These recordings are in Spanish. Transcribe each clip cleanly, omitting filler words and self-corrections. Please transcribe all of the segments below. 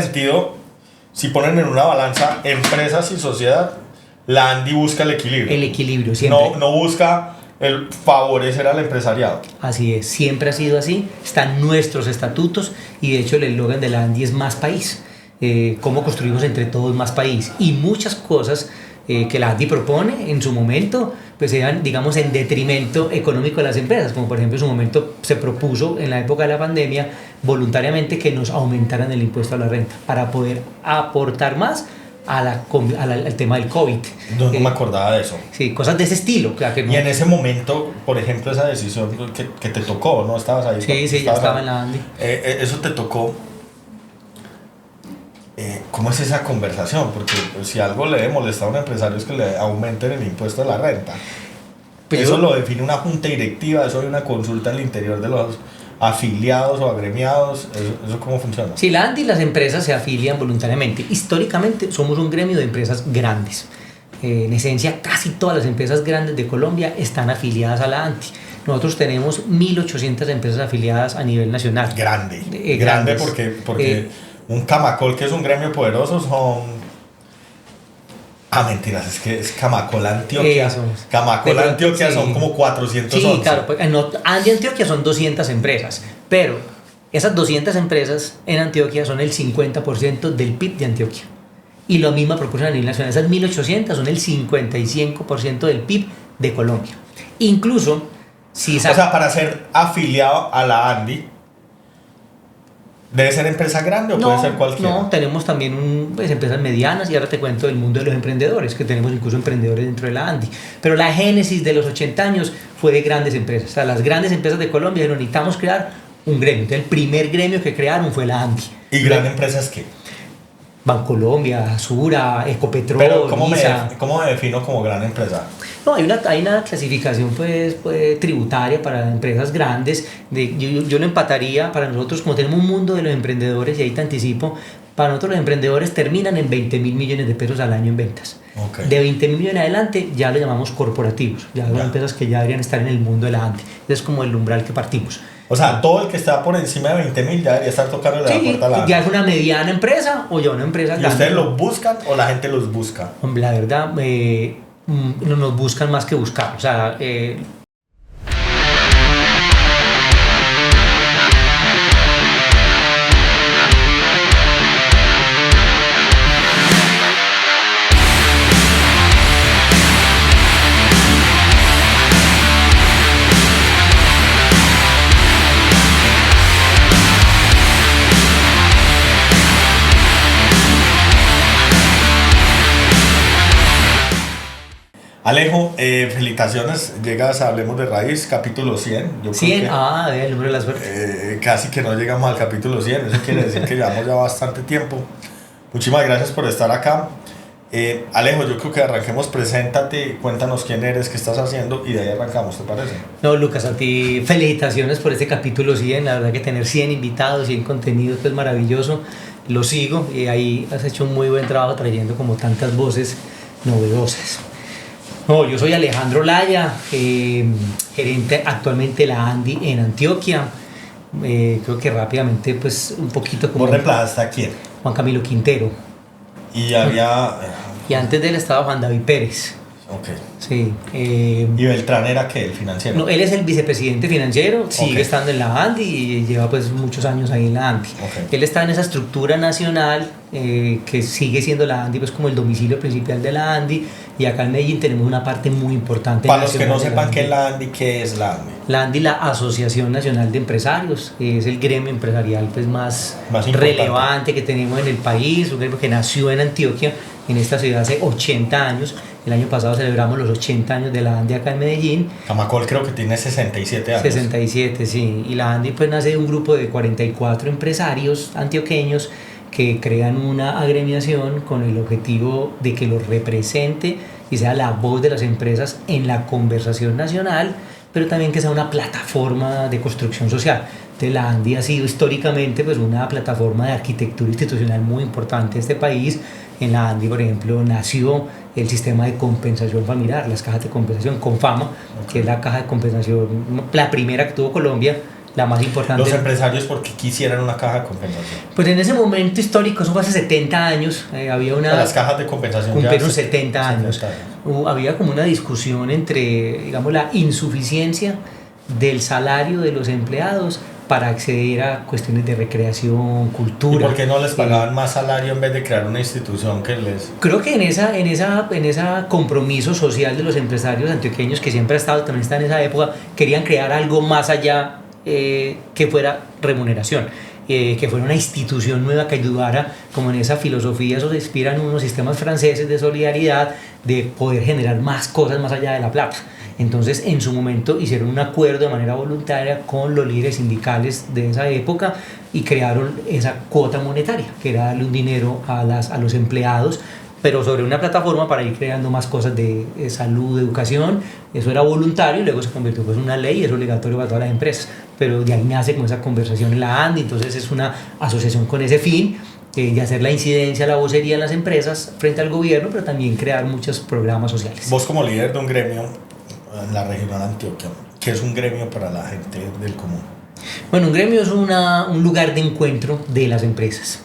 sentido, si ponen en una balanza empresas y sociedad, la ANDI busca el equilibrio. El equilibrio, siempre. No busca el favorecer al empresariado. Así es, siempre ha sido así. Están nuestros estatutos y de hecho el eslogan de la ANDI es más país. Cómo construimos entre todos más país. Y muchas cosas que la ANDI propone en su momento, pues eran, digamos, en detrimento económico de las empresas, como por ejemplo en su momento se propuso en la época de la pandemia voluntariamente que nos aumentaran el impuesto a la renta para poder aportar más al tema del COVID. No me acordaba de eso. Sí, cosas de ese estilo. Claro que no. Y en ese momento, por ejemplo, esa decisión que te tocó, ¿no? ¿Estabas ahí? Sí, ya estaba en la ANDI. Eso te tocó. ¿Cómo es esa conversación? Porque pues, si algo le debe molestar a un empresario es que le aumenten el impuesto de la renta. Pues eso lo define una junta directiva, eso hay una consulta al interior de los afiliados o agremiados. ¿Eso cómo funciona? Sí, la ANDI y las empresas se afilian voluntariamente. Históricamente somos un gremio de empresas grandes. En esencia, casi todas las empresas grandes de Colombia están afiliadas a la ANDI. Nosotros tenemos 1.800 empresas afiliadas a nivel nacional. Grande porque un Camacol, que es un gremio poderoso, son... mentiras, es que es Camacol Antioquia. Camacol Antioquia son como 411. Sí, claro, pues en ANDI Antioquia son 200 empresas, pero esas 200 empresas en Antioquia son el 50% del PIB de Antioquia. Y la misma proporción a nivel nacional, esas 1.800 son el 55% del PIB de Colombia. Incluso, si... O sea, para ser afiliado a la ANDI, ¿debe ser empresa grande o puede ser cualquiera? No, tenemos también empresas medianas y ahora te cuento del mundo de los emprendedores, que tenemos incluso emprendedores dentro de la ANDI. Pero la génesis de los 80 años fue de grandes empresas. O sea, las grandes empresas de Colombia dijeron, necesitamos crear un gremio. Entonces, el primer gremio que crearon fue la ANDI. ¿Y gran empresas qué? Bancolombia, Sura, Ecopetrol, pero ¿cómo me defino como gran empresa? No, hay una clasificación pues tributaria para empresas grandes. Yo lo empataría para nosotros, como tenemos un mundo de los emprendedores, y ahí te anticipo, para nosotros los emprendedores terminan en 20.000 millones de pesos al año en ventas. Okay. De 20.000 millones en adelante ya lo llamamos corporativos, ya son empresas que ya deberían estar en el mundo de la ANDI. Es como el umbral que partimos. O sea, todo el que está por encima de 20.000 ya debería estar tocando la puerta a la ANDI. Ya es una mediana empresa o ya una empresa grande. ¿Y ustedes los buscan o la gente los busca? La verdad, no nos buscan más que buscar. O sea, Alejo, felicitaciones, llegas a Hablemos de Raíz, capítulo 100. Yo 100, creo el número de la suerte. casi que no llegamos al capítulo 100, eso quiere decir que llevamos ya bastante tiempo. Muchísimas gracias por estar acá. Alejo, yo creo que arranquemos, preséntate, cuéntanos quién eres, qué estás haciendo y de ahí arrancamos, ¿te parece? No, Lucas, a ti felicitaciones por este capítulo 100, la verdad que tener 100 invitados, 100 contenidos, pues maravilloso, lo sigo y ahí has hecho un muy buen trabajo trayendo como tantas voces novedosas. No, yo soy Alejandro Laya, gerente actualmente de la ANDI en Antioquia. Creo que rápidamente, pues un poquito como... ¿Vos reemplazaste a quién? Juan Camilo Quintero. Y había... Y antes de él estaba Juan David Pérez. Ok. Sí. ¿Y Beltrán era qué, el financiero? No, él es el vicepresidente financiero, sigue estando en la ANDI y lleva pues muchos años ahí en la ANDI. Okay. Él está en esa estructura nacional que sigue siendo la ANDI pues como el domicilio principal de la ANDI, y acá en Medellín tenemos una parte muy importante. Para los que no sepan qué es la ANDI, ¿qué es la ANDI? La ANDI, la Asociación Nacional de Empresarios, es el gremio empresarial pues más relevante que tenemos en el país, un gremio que nació en Antioquia, en esta ciudad hace 80 años. El año pasado celebramos los 80 años de la ANDI acá en Medellín. Camacol creo que tiene 67 años. 67, sí. Y la ANDI pues nace de un grupo de 44 empresarios antioqueños que crean una agremiación con el objetivo de que los represente y sea la voz de las empresas en la conversación nacional, pero también que sea una plataforma de construcción social. Entonces la ANDI ha sido históricamente pues una plataforma de arquitectura institucional muy importante de este país. En la ANDI, por ejemplo, nació el sistema de compensación familiar, las cajas de compensación Confama, que es la caja de compensación, la primera que tuvo Colombia, la más importante. Los empresarios, ¿por qué quisieran una caja de compensación? Pues en ese momento histórico, eso fue hace 70 años, había una... Las cajas de compensación cumplieron 70 años. Había como una discusión entre, digamos, la insuficiencia del salario de los empleados para acceder a cuestiones de recreación, cultura. ¿Y por qué no les pagaban más salario en vez de crear una institución que les...? Creo que en esa compromiso social de los empresarios antioqueños, que siempre ha estado, también está en esa época, querían crear algo más allá que fuera remuneración. Que fuera una institución nueva que ayudara, como en esa filosofía, eso se inspira en unos sistemas franceses de solidaridad, de poder generar más cosas más allá de la plata. Entonces, en su momento hicieron un acuerdo de manera voluntaria con los líderes sindicales de esa época y crearon esa cuota monetaria, que era darle un dinero a los empleados, pero sobre una plataforma para ir creando más cosas de salud, de educación. Eso era voluntario y luego se convirtió pues, en una ley y es obligatorio para todas las empresas. Pero de ahí nace como esa conversación en la ANDI, entonces es una asociación con ese fin de hacer la incidencia, la vocería en las empresas frente al gobierno, pero también crear muchos programas sociales. Vos como líder de un gremio en la regional Antioquia, ¿qué es un gremio para la gente del común? Bueno, un gremio es un lugar de encuentro de las empresas.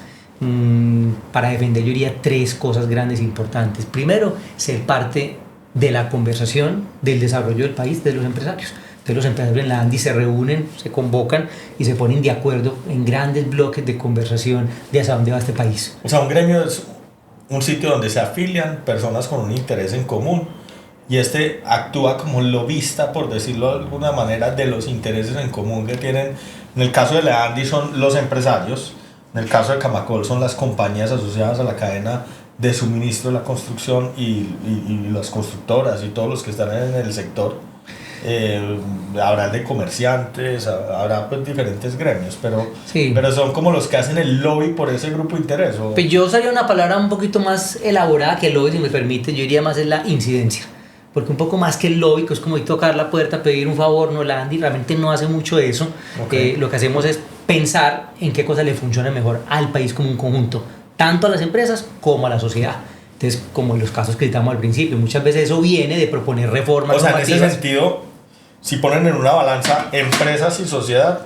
Para defender yo diría 3 cosas grandes e importantes. Primero, ser parte de la conversación del desarrollo del país de los empresarios. Entonces los empresarios en la ANDI se reúnen, se convocan y se ponen de acuerdo en grandes bloques de conversación de hacia dónde va este país. O sea, un gremio es un sitio donde se afilian personas con un interés en común y este actúa como lobista, por decirlo de alguna manera, de los intereses en común que tienen. En el caso de la ANDI son los empresarios, en el caso de Camacol son las compañías asociadas a la cadena de suministro de la construcción y las constructoras y todos los que están en el sector. Habrá de comerciantes, habrá pues diferentes gremios, pero son como los que hacen el lobby por ese grupo de interés. Pues yo usaría una palabra un poquito más elaborada que el lobby, si me permite, yo diría más es la incidencia. Porque un poco más que el lobby, que es como ir tocar la puerta, pedir un favor, no, la ANDI realmente no hace mucho de eso. Okay. Lo que hacemos es pensar en qué cosas le funciona mejor al país como un conjunto, tanto a las empresas como a la sociedad. Entonces, como en los casos que citamos al principio, muchas veces eso viene de proponer reformas. O sea, en ese sentido, si ponen en una balanza empresas y sociedad,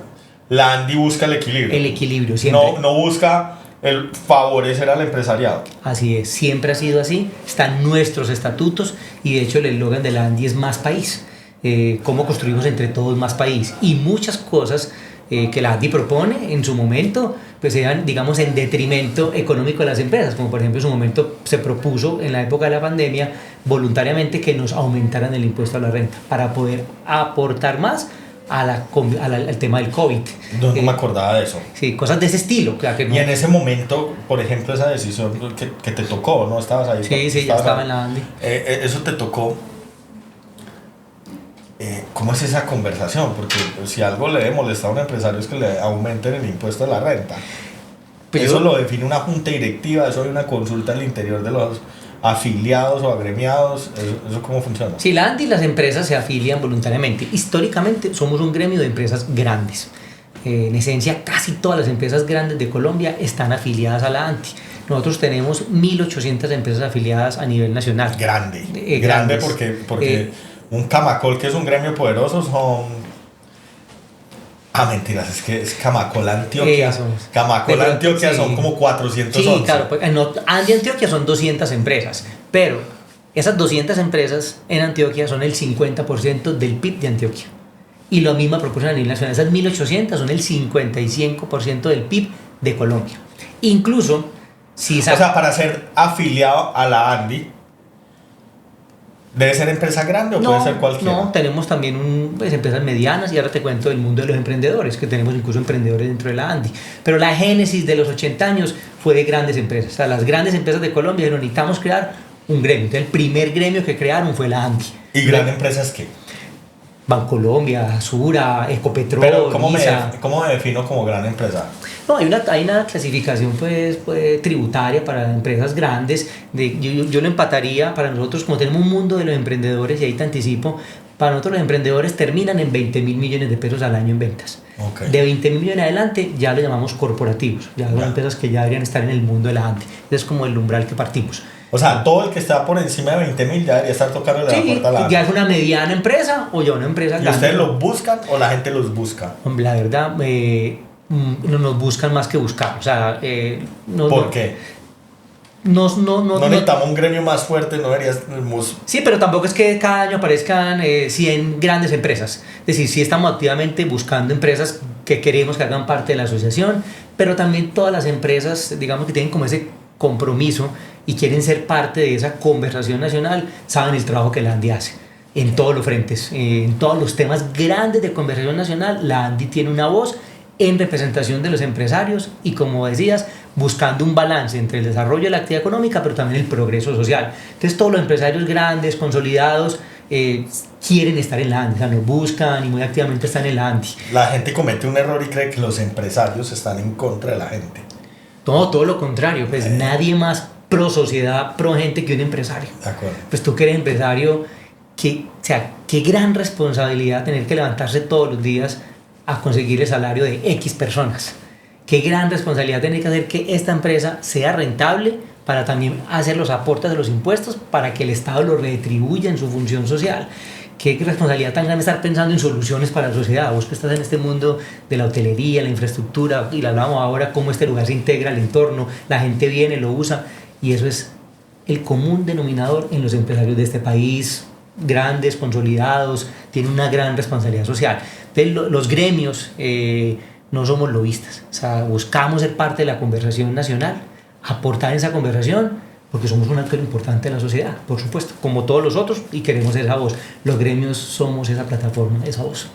la ANDI busca el equilibrio. El equilibrio, siempre. No busca el favorecer al empresariado. Así es, siempre ha sido así. Están nuestros estatutos y de hecho el eslogan de la ANDI es más país. Cómo construimos entre todos más país. Y muchas cosas que la ANDI propone en su momento pues eran, digamos, en detrimento económico de las empresas, como por ejemplo en su momento se propuso en la época de la pandemia voluntariamente que nos aumentaran el impuesto a la renta para poder aportar más al tema del COVID. No me acordaba de eso. Sí, cosas de ese estilo. Que no. Y en ese momento, por ejemplo, esa decisión que te tocó, ¿no? ¿Estabas ahí? Sí, ya estaba en la ANDI. Eso te tocó. ¿Cómo es esa conversación? Porque si algo le debe molestar a un empresario es que le aumenten el impuesto a la renta. Pero eso lo define una junta directiva, eso hay una consulta al interior de los afiliados o agremiados, ¿eso cómo funciona? Sí, la ANDI y las empresas se afilian voluntariamente. Históricamente somos un gremio de empresas grandes. En esencia, casi todas las empresas grandes de Colombia están afiliadas a la ANDI. Nosotros tenemos 1.800 empresas afiliadas a nivel nacional. Grande porque un Camacol, que es un gremio poderoso, son... mentiras, es que es Camacol Antioquia. Camacol Antioquia son como 411. Sí, claro, pues en ANDI Antioquia son 200 empresas, pero esas 200 empresas en Antioquia son el 50% del PIB de Antioquia. Y la misma proporción a nivel nacional, esas 1.800 son el 55% del PIB de Colombia. Incluso, si... O sea, para ser afiliado a la ANDI, ¿debe ser empresa grande o puede ser cualquiera? No, tenemos también empresas medianas y ahora te cuento del mundo de los emprendedores, que tenemos incluso emprendedores dentro de la ANDI. Pero la génesis de los 80 años fue de grandes empresas. O sea, las grandes empresas de Colombia dijeron, necesitamos crear un gremio. Entonces, el primer gremio que crearon fue la ANDI. ¿Y grandes empresas qué? Bancolombia, Sura, Ecopetrol, pero ¿cómo me defino como gran empresa? No, hay una clasificación pues tributaria para empresas grandes. Yo lo empataría para nosotros, como tenemos un mundo de los emprendedores, y ahí te anticipo, para nosotros los emprendedores terminan en 20.000 millones de pesos al año en ventas. Okay. De 20.000 millones en adelante ya lo llamamos corporativos, ya son empresas que ya deberían estar en el mundo de la ANDI. Ese es como el umbral que partimos. O sea, todo el que está por encima de 20.000 ya debería estar tocando la puerta a la ya es una mediana empresa o ya una empresa grande. ¿Y grande? ustedes los buscan o la gente los busca? Hombre, la verdad, nos buscan más que buscar. O sea, ¿Por qué? No necesitamos un gremio más fuerte, no deberías... Sí, pero tampoco es que cada año aparezcan 100 grandes empresas. Es decir, sí estamos activamente buscando empresas que queremos que hagan parte de la asociación, pero también todas las empresas, digamos, que tienen como ese compromiso y quieren ser parte de esa conversación nacional, saben el trabajo que la ANDI hace en todos los frentes, en todos los temas grandes de conversación nacional. La ANDI tiene una voz en representación de los empresarios y, como decías, buscando un balance entre el desarrollo de la actividad económica, pero también el progreso social. Entonces, todos los empresarios grandes, consolidados, quieren estar en la ANDI, o sea, nos buscan y muy activamente están en la ANDI. La gente comete un error y cree que los empresarios están en contra de la gente. Todo lo contrario, pues nadie más pro sociedad, pro gente que un empresario. De acuerdo. Pues tú que eres empresario, qué gran responsabilidad tener que levantarse todos los días a conseguir el salario de X personas. Qué gran responsabilidad tener que hacer que esta empresa sea rentable para también hacer los aportes de los impuestos para que el Estado lo retribuya en su función social. Qué responsabilidad tan grande estar pensando en soluciones para la sociedad. Vos que estás en este mundo de la hotelería, la infraestructura, y lo hablamos ahora, cómo este lugar se integra al entorno, la gente viene, lo usa, y eso es el común denominador en los empresarios de este país, grandes, consolidados, tienen una gran responsabilidad social. Entonces, los gremios no somos lobistas, o sea, buscamos ser parte de la conversación nacional, aportar en esa conversación, porque somos un actor importante de la sociedad, por supuesto, como todos los otros, y queremos esa voz. Los gremios somos esa plataforma, esa voz.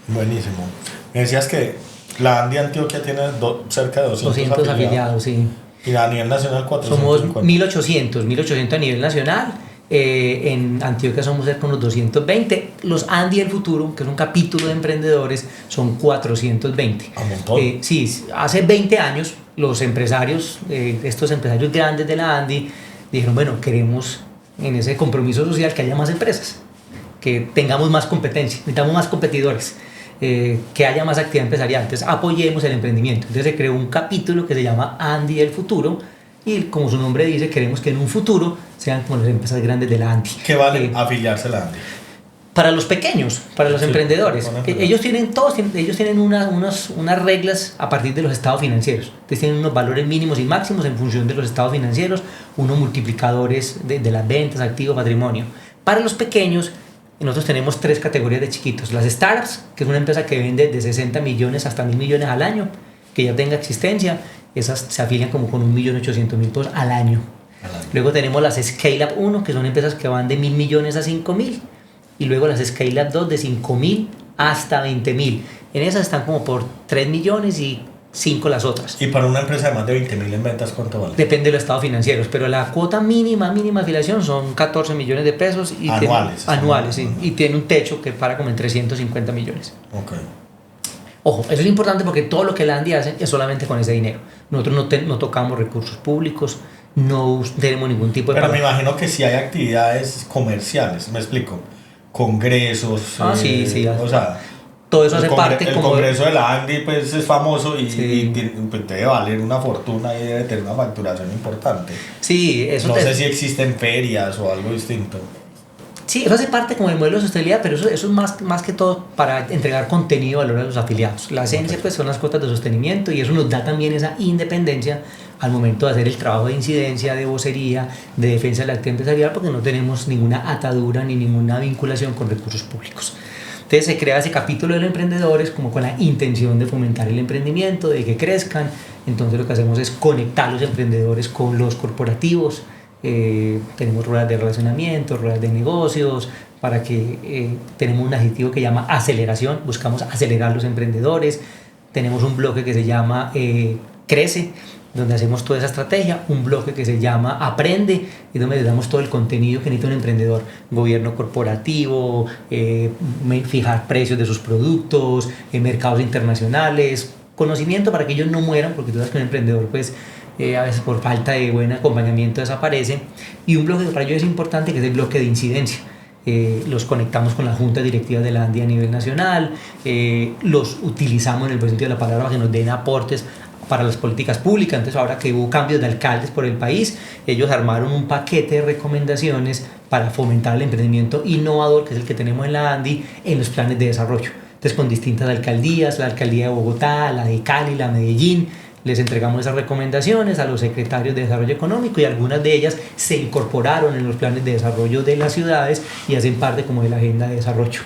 Buenísimo. Me decías que la ANDI Antioquia tiene cerca de 200 afiliados, sí. Y a nivel nacional 450. Somos 1800 a nivel nacional. En Antioquia somos cerca de unos 220. Los ANDI del futuro, que es un capítulo de emprendedores, son 420. Un montón. Sí, hace 20 años los empresarios, estos empresarios grandes de la ANDI, dijeron, bueno, queremos en ese compromiso social que haya más empresas, que tengamos más competencia, necesitamos más competidores, que haya más actividad empresarial, entonces apoyemos el emprendimiento. Entonces se creó un capítulo que se llama ANDI del futuro, y como su nombre dice, queremos que en un futuro sean como las empresas grandes de la ANDI. ¿Qué vale afiliarse a la ANDI? Para los pequeños, para los emprendedores, ellos tienen unas reglas a partir de los estados financieros. Entonces tienen unos valores mínimos y máximos en función de los estados financieros, unos multiplicadores de las ventas, activos, patrimonio. Para los pequeños, nosotros tenemos 3 categorías de chiquitos. Las startups, que es una empresa que vende de 60 millones hasta 1.000 millones al año, que ya tenga existencia, esas se afilian como con 1.800.000 pesos al año. Luego tenemos las Scale Up 1, que son empresas que van de 1.000 millones a 5.000. Y luego las Scale Up 2 de 5.000 hasta 20.000. En esas están como por 3 millones y 5 las otras. ¿Y para una empresa de más de 20.000 en ventas cuánto vale? Depende de los estados financieros, pero la cuota mínima afiliación son 14 millones de pesos. Y anuales, sí. Y tiene un techo que para como en 350 millones. Ok. Ojo, eso es importante porque todo lo que la ANDI hace es solamente con ese dinero. Nosotros no tocamos recursos públicos, no tenemos ningún tipo de... Pero me imagino que sí hay actividades comerciales, me explico. Congresos. Sí. O sea, todo eso hace parte. El congreso de la ANDI pues, es famoso y pues, debe valer una fortuna y debe tener una facturación importante. Sí, eso. No sé si existen ferias o algo distinto. Sí, eso hace parte como el modelo de sostenibilidad, pero eso es más que todo para entregar contenido de valor a los afiliados. La esencia pues son las cuotas de sostenimiento y eso nos da también esa independencia al momento de hacer el trabajo de incidencia, de vocería, de defensa de la actividad empresarial, porque no tenemos ninguna atadura ni ninguna vinculación con recursos públicos. Entonces se crea ese capítulo de los emprendedores como con la intención de fomentar el emprendimiento, de que crezcan. Entonces lo que hacemos es conectar a los emprendedores con los corporativos. Tenemos ruedas de relacionamiento, ruedas de negocios, para que tenemos un adjetivo que llama aceleración, buscamos acelerar los emprendedores. Tenemos un bloque que se llama Crece, donde hacemos toda esa estrategia, un bloque que se llama Aprende, y donde le damos todo el contenido que necesita un emprendedor, gobierno corporativo, fijar precios de sus productos, mercados internacionales, conocimiento para que ellos no mueran, porque tú sabes que un emprendedor pues a veces por falta de buen acompañamiento desaparece, y un bloque que para ellos es importante, que es el bloque de incidencia. Los conectamos con las juntas directivas de la ANDI a nivel nacional, los utilizamos en el buen sentido de la palabra para que nos den aportes para las políticas públicas. Entonces, ahora que hubo cambios de alcaldes por el país, ellos armaron un paquete de recomendaciones para fomentar el emprendimiento innovador, que es el que tenemos en la ANDI, en los planes de desarrollo. Entonces, con distintas alcaldías, la alcaldía de Bogotá, la de Cali, la de Medellín, les entregamos esas recomendaciones a los secretarios de desarrollo económico y algunas de ellas se incorporaron en los planes de desarrollo de las ciudades y hacen parte como de la agenda de desarrollo.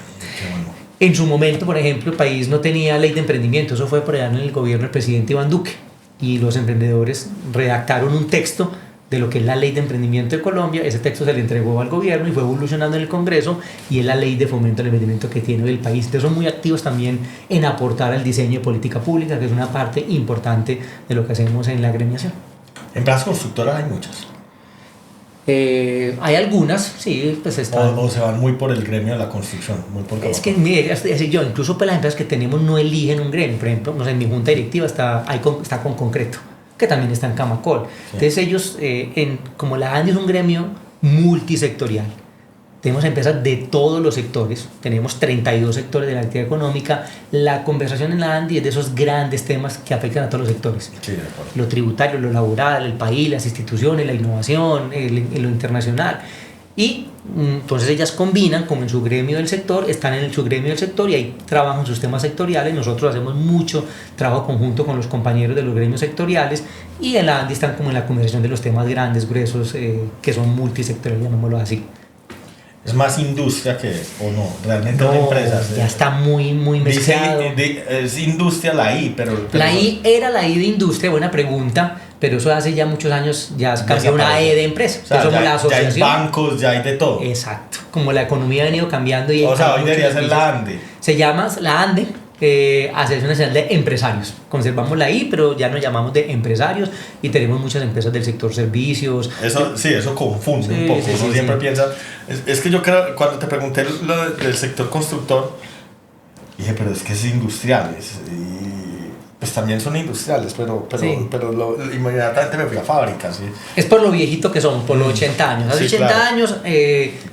En su momento, por ejemplo, el país no tenía ley de emprendimiento, eso fue por allá en el gobierno del presidente Iván Duque, y los emprendedores redactaron un texto de lo que es la ley de emprendimiento de Colombia. Ese texto se le entregó al gobierno y fue evolucionando en el Congreso, y es la ley de fomento al emprendimiento que tiene el país. Entonces son muy activos también en aportar al diseño de política pública, que es una parte importante de lo que hacemos en la agremiación. Empresas constructoras hay muchas. Hay algunas, sí, pues están. O se van muy por el gremio de la construcción, muy por Es que, mire, yo, incluso pues las empresas que tenemos no eligen un gremio. Por ejemplo, no sé, en mi junta directiva está con Concreto, que también está en Camacol. Sí. Entonces ellos, como la ANDI es un gremio multisectorial, tenemos empresas de todos los sectores, tenemos 32 sectores de la actividad económica. La conversación en la ANDI es de esos grandes temas que afectan a todos los sectores. Sí, lo tributario, lo laboral, el país, las instituciones, la innovación, lo internacional. Y entonces ellas combinan, como en su gremio del sector, están en su gremio del sector y ahí trabajan sus temas sectoriales. Nosotros hacemos mucho trabajo conjunto con los compañeros de los gremios sectoriales, y en la ANDI están como en la conversación de los temas grandes, gruesos, que son multisectoriales, llamémoslo así. Es más industria que, o no, realmente no, empresas. Ya está muy mezclado. Es industria la I, pero... La I era la I de industria, buena pregunta, pero eso hace ya muchos años ya cambió una E de empresa. O sea, somos la asociación. Ya hay bancos, ya hay de todo. Exacto. Como la economía ha venido cambiando. Y o sea, hoy debería ser la ANDE. Se llama la ANDE, Asociación Nacional de Empresarios. Conservamos la I, pero ya nos llamamos de empresarios, y tenemos muchas empresas del sector servicios. Eso, sí, eso confunde un poco. Uno siempre piensa... Es que yo creo, cuando te pregunté lo del sector constructor, dije, pero es que es industriales. Y pues también son industriales, pero inmediatamente me fui a fábricas. ¿Sí? Es por lo viejito que somos, por los 80 años. Hace 80 claro. años,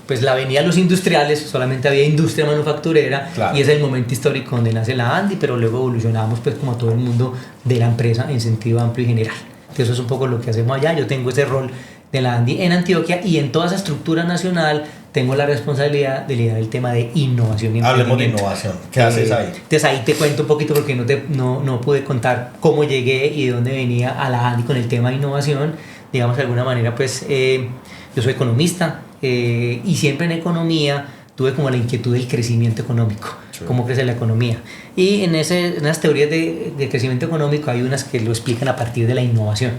pues la avenida de los industriales, solamente había industria manufacturera, claro. Y es el momento histórico donde nace la ANDI, pero luego evolucionamos, pues, como todo el mundo de la empresa en sentido amplio y general. Entonces eso es un poco lo que hacemos allá. Yo tengo ese rol de la ANDI en Antioquia, y en toda esa estructura nacional tengo la responsabilidad de liderar el tema de innovación y Hablemos de innovación. ¿Qué haces ahí? Entonces ahí te cuento un poquito, porque no pude contar cómo llegué y de dónde venía a la ANDI con el tema de innovación. Digamos, de alguna manera, pues yo soy economista, y siempre en economía tuve como la inquietud del crecimiento económico. Sí. Cómo crece la economía. Y en esas teorías de crecimiento económico hay unas que lo explican a partir de la innovación,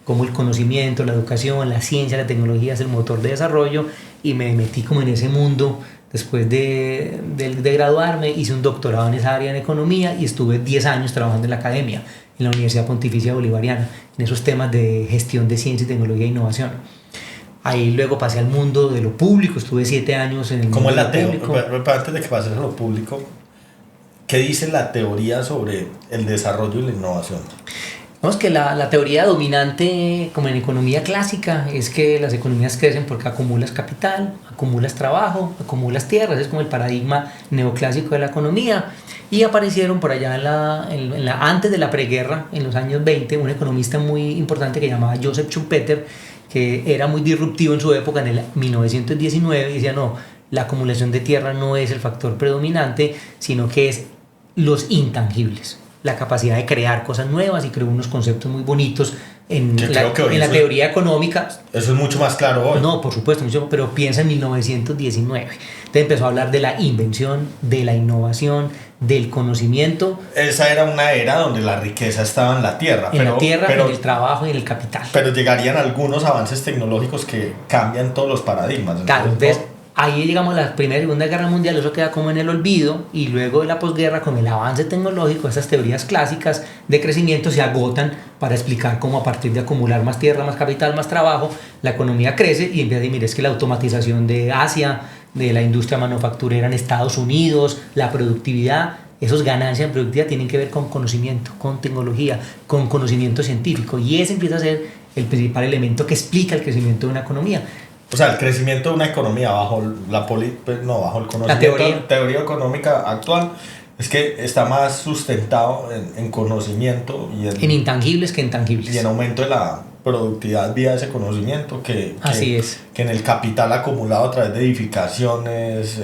como el conocimiento, la educación, la ciencia, la tecnología es el motor de desarrollo, y me metí como en ese mundo. Después de graduarme, hice un doctorado en esa área en economía, y estuve 10 años trabajando en la academia, en la Universidad Pontificia Bolivariana, en esos temas de gestión de ciencia, tecnología e innovación. Ahí luego pasé al mundo de lo público, estuve 7 años en el mundo de lo público. Pero antes de que pases a lo público, ¿qué dice la teoría sobre el desarrollo y la innovación? Vamos, que la teoría dominante, como en economía clásica, es que las economías crecen porque acumulas capital, acumulas trabajo, acumulas tierras. Es como el paradigma neoclásico de la economía. Y aparecieron por allá antes de la preguerra, en los años 20, un economista muy importante que llamaba Joseph Schumpeter, que era muy disruptivo en su época, en el 1919, y decía, no, la acumulación de tierra no es el factor predominante, sino que es los intangibles, la capacidad de crear cosas nuevas, y creó unos conceptos muy bonitos en la teoría económica. Eso es mucho más claro hoy. No, por supuesto, mucho, pero piensa en 1919. Entonces empezó a hablar de la invención, de la innovación, del conocimiento. Esa era una era donde la riqueza estaba en la tierra. En el trabajo y en el capital. Pero llegarían algunos avances tecnológicos que cambian todos los paradigmas. Claro, entonces ahí, digamos, la Primera y Segunda Guerra Mundial, eso queda como en el olvido, y luego de la posguerra, con el avance tecnológico, esas teorías clásicas de crecimiento se agotan para explicar cómo, a partir de acumular más tierra, más capital, más trabajo, la economía crece, y empieza a decir, mire, es que la automatización de Asia, de la industria manufacturera en Estados Unidos, la productividad, esas ganancias en productividad tienen que ver con conocimiento, con tecnología, con conocimiento científico, y ese empieza a ser el principal elemento que explica el crecimiento de una economía. O sea, el crecimiento de una economía bajo el conocimiento, la teoría económica actual, Es que está más sustentado en conocimiento en intangibles que en tangibles. Y en aumento de la productividad vía ese conocimiento Así es. que en el capital acumulado a través de edificaciones,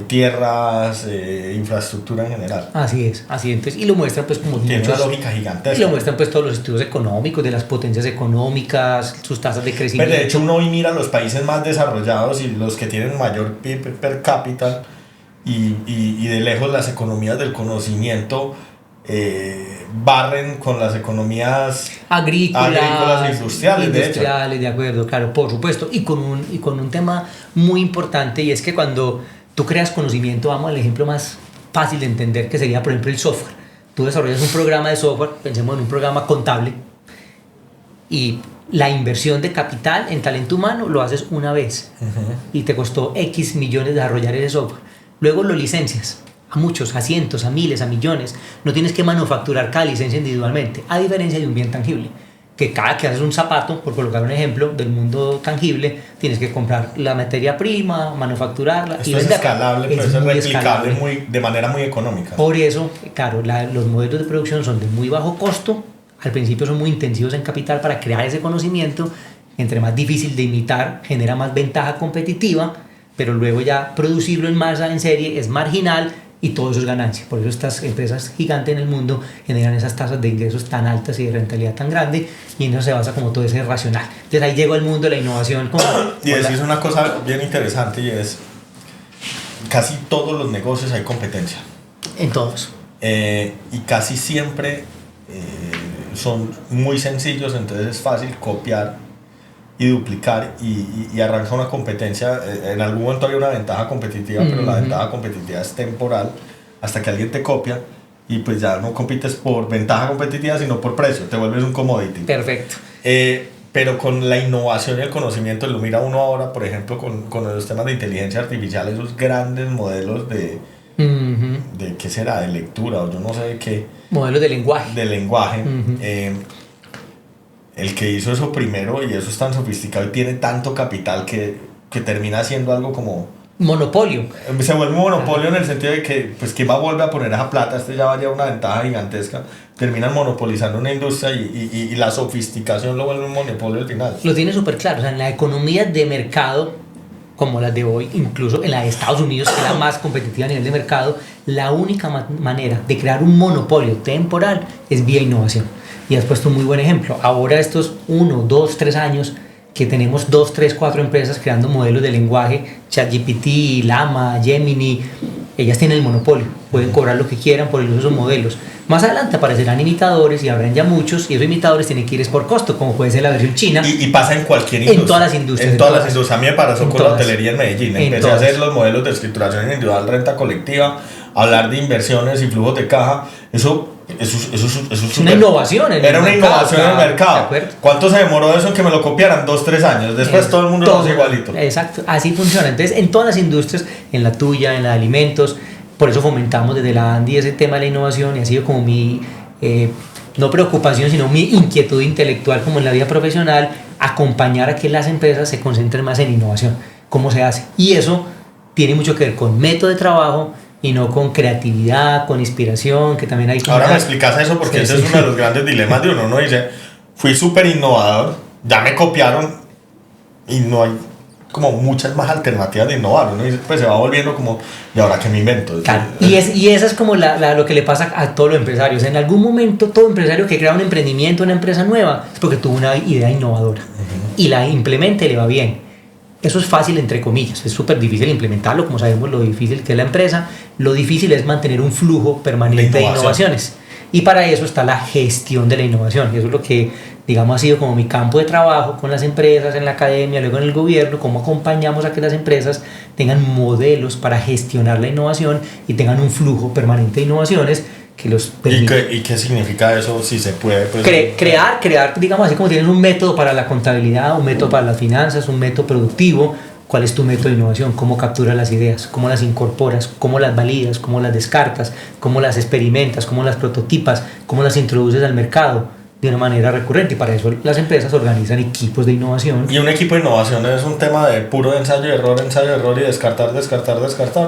tierras, infraestructura en general. Así es. Entonces, y lo muestran pues como tiene una lógica gigantesca. Y lo muestran pues todos los estudios económicos de las potencias económicas, sus tasas de crecimiento. Pero de hecho uno hoy mira los países más desarrollados y los que tienen mayor PIB per cápita y de lejos las economías del conocimiento barren con las economías agrícolas e industriales, de acuerdo, claro, por supuesto, y con un tema muy importante, y es que cuando tú creas conocimiento, vamos al ejemplo más fácil de entender, que sería por ejemplo el software. Tú desarrollas un programa de software, pensemos en un programa contable, y la inversión de capital en talento humano lo haces una vez, y te costó X millones desarrollar ese software. Luego lo licencias a muchos, a cientos, a miles, a millones. No tienes que manufacturar cada licencia individualmente, a diferencia de un bien tangible, que cada que haces un zapato, por colocar un ejemplo del mundo tangible, tienes que comprar la materia prima, manufacturarla. Esto es escalable, pero es replicable de manera muy económica. Por eso, claro, los modelos de producción son de muy bajo costo, al principio son muy intensivos en capital para crear ese conocimiento, entre más difícil de imitar, genera más ventaja competitiva, pero luego ya producirlo en masa, en serie, es marginal y todo eso es ganancia. Por eso estas empresas gigantes en el mundo generan esas tasas de ingresos tan altas y de rentabilidad tan grande, y en eso se basa como todo ese racional. Entonces ahí llegó el mundo de la innovación. Y decís una cosa bien interesante, y es casi todos los negocios hay competencia. En todos. Y casi siempre son muy sencillos, entonces es fácil copiar y duplicar y arranca una competencia. En algún momento hay una ventaja competitiva, pero la ventaja competitiva es temporal hasta que alguien te copia, y pues ya no compites por ventaja competitiva sino por precio, te vuelves un commodity. Perfecto. Pero con la innovación y el conocimiento, lo mira uno ahora, por ejemplo, con los temas de inteligencia artificial, esos grandes modelos de ¿qué será? De lectura o yo no sé de qué. Modelos de lenguaje. De lenguaje. El que hizo eso primero, y eso es tan sofisticado y tiene tanto capital que termina siendo algo como... monopolio. Se vuelve un monopolio en el sentido de que, pues, ¿quién va a volver a poner esa plata? Este ya va a llevar una ventaja gigantesca. Terminan monopolizando una industria y la sofisticación lo vuelve un monopolio al final. Lo tiene súper claro. O sea, en la economía de mercado, como las de hoy, incluso en la de Estados Unidos, que es la más competitiva a nivel de mercado, la única manera de crear un monopolio temporal es vía innovación. Y has puesto un muy buen ejemplo. Ahora estos 1, 2, 3 años que tenemos 2, 3, 4 empresas creando modelos de lenguaje, ChatGPT, Llama, Gemini, ellas tienen el monopolio, pueden cobrar lo que quieran por el uso de esos modelos. Más adelante aparecerán imitadores, y habrán ya muchos, y esos imitadores tienen que ir por costo, como puede ser la versión china. Y pasa en cualquier industria. En todas las industrias. En todas las industrias. A mí me pasó con la hotelería en Medellín. Empecé a hacer los modelos de escrituración individual, renta colectiva, hablar de inversiones y flujos de caja. Eso es una innovación en era una innovación en el mercado. ¿Cuánto se demoró eso en que me lo copiaran? 2, 3 años. Después todo el mundo lo hace igualito. Exacto, así funciona. Entonces, en todas las industrias, en la tuya, en la de alimentos, por eso fomentamos desde la ANDI ese tema de la innovación, y ha sido como mi, no preocupación, sino mi inquietud intelectual, como en la vida profesional, acompañar a que las empresas se concentren más en innovación. ¿Cómo se hace? Y eso tiene mucho que ver con método de trabajo, y no con creatividad, con inspiración, que también hay... Ahora me explicas eso, porque ese es uno de los grandes dilemas de uno. Uno dice, fui súper innovador, ya me copiaron, y no hay como muchas más alternativas de innovar. Uno dice, pues se va volviendo como, ¿y ahora qué me invento? Claro. Y esa es como lo que le pasa a todos los empresarios. En algún momento, todo empresario que crea un emprendimiento, una empresa nueva, es porque tuvo una idea innovadora y la implementa y le va bien. Eso es fácil, entre comillas. Es súper difícil implementarlo, como sabemos lo difícil que es la empresa. Lo difícil es mantener un flujo permanente de innovaciones. Y para eso está la gestión de la innovación. Y eso es lo que, digamos, ha sido como mi campo de trabajo con las empresas, en la academia, luego en el gobierno, cómo acompañamos a que las empresas tengan modelos para gestionar la innovación y tengan un flujo permanente de innovaciones que los permita. ¿Y qué significa eso? Si se puede, pues, crear, digamos, así como tienes un método para la contabilidad, un método para las finanzas, un método productivo. ¿Cuál es tu método de innovación? ¿Cómo capturas las ideas? ¿Cómo las incorporas? ¿Cómo las validas? ¿Cómo las descartas? ¿Cómo las experimentas? ¿Cómo las prototipas? ¿Cómo las introduces al mercado? de una manera recurrente, y para eso las empresas organizan equipos de innovación. ¿Y un equipo de innovación es un tema de puro ensayo, error y descartar,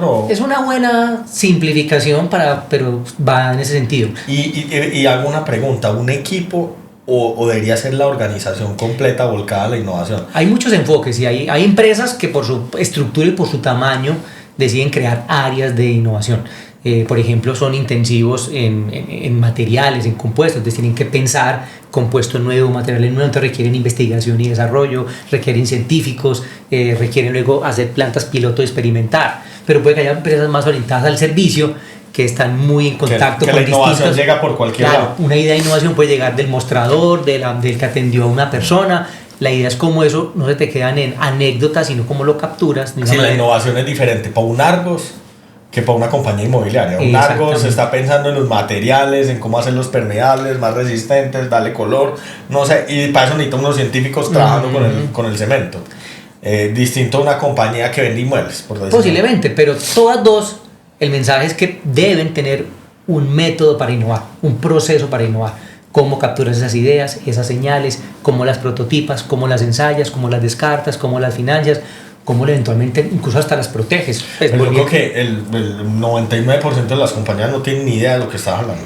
o...? Es una buena simplificación, pero va en ese sentido. Y hago una pregunta, ¿un equipo o debería ser la organización completa volcada a la innovación? Hay muchos enfoques y hay empresas que por su estructura y por su tamaño deciden crear áreas de innovación. Por ejemplo, son intensivos en materiales, en compuestos, entonces tienen que pensar compuestos nuevos, materiales nuevos, entonces requieren investigación y desarrollo, requieren científicos, requieren luego hacer plantas piloto y experimentar. Pero puede que haya empresas más orientadas al servicio que están muy en contacto que con la innovación distintos... llega por cualquier lado. Una idea de innovación puede llegar del mostrador, del que atendió a una persona. La idea es cómo eso no se te quedan en anécdotas, sino cómo lo capturas. Sí, la innovación es diferente para un Argos que para una compañía inmobiliaria. Un Argos está pensando en los materiales, en cómo hacer los permeables más resistentes, darle color, no sé, y para eso necesita unos científicos trabajando con el cemento. Distinto a una compañía que vende inmuebles, por decirlo. Posiblemente, pero todas dos, el mensaje es que deben tener un método para innovar, un proceso para innovar. Cómo capturas esas ideas, esas señales, cómo las prototipas, cómo las ensayas, cómo las descartas, cómo las financias, cómo eventualmente incluso hasta las proteges. Pues yo creo que el 99% de las compañías no tienen ni idea de lo que estás hablando.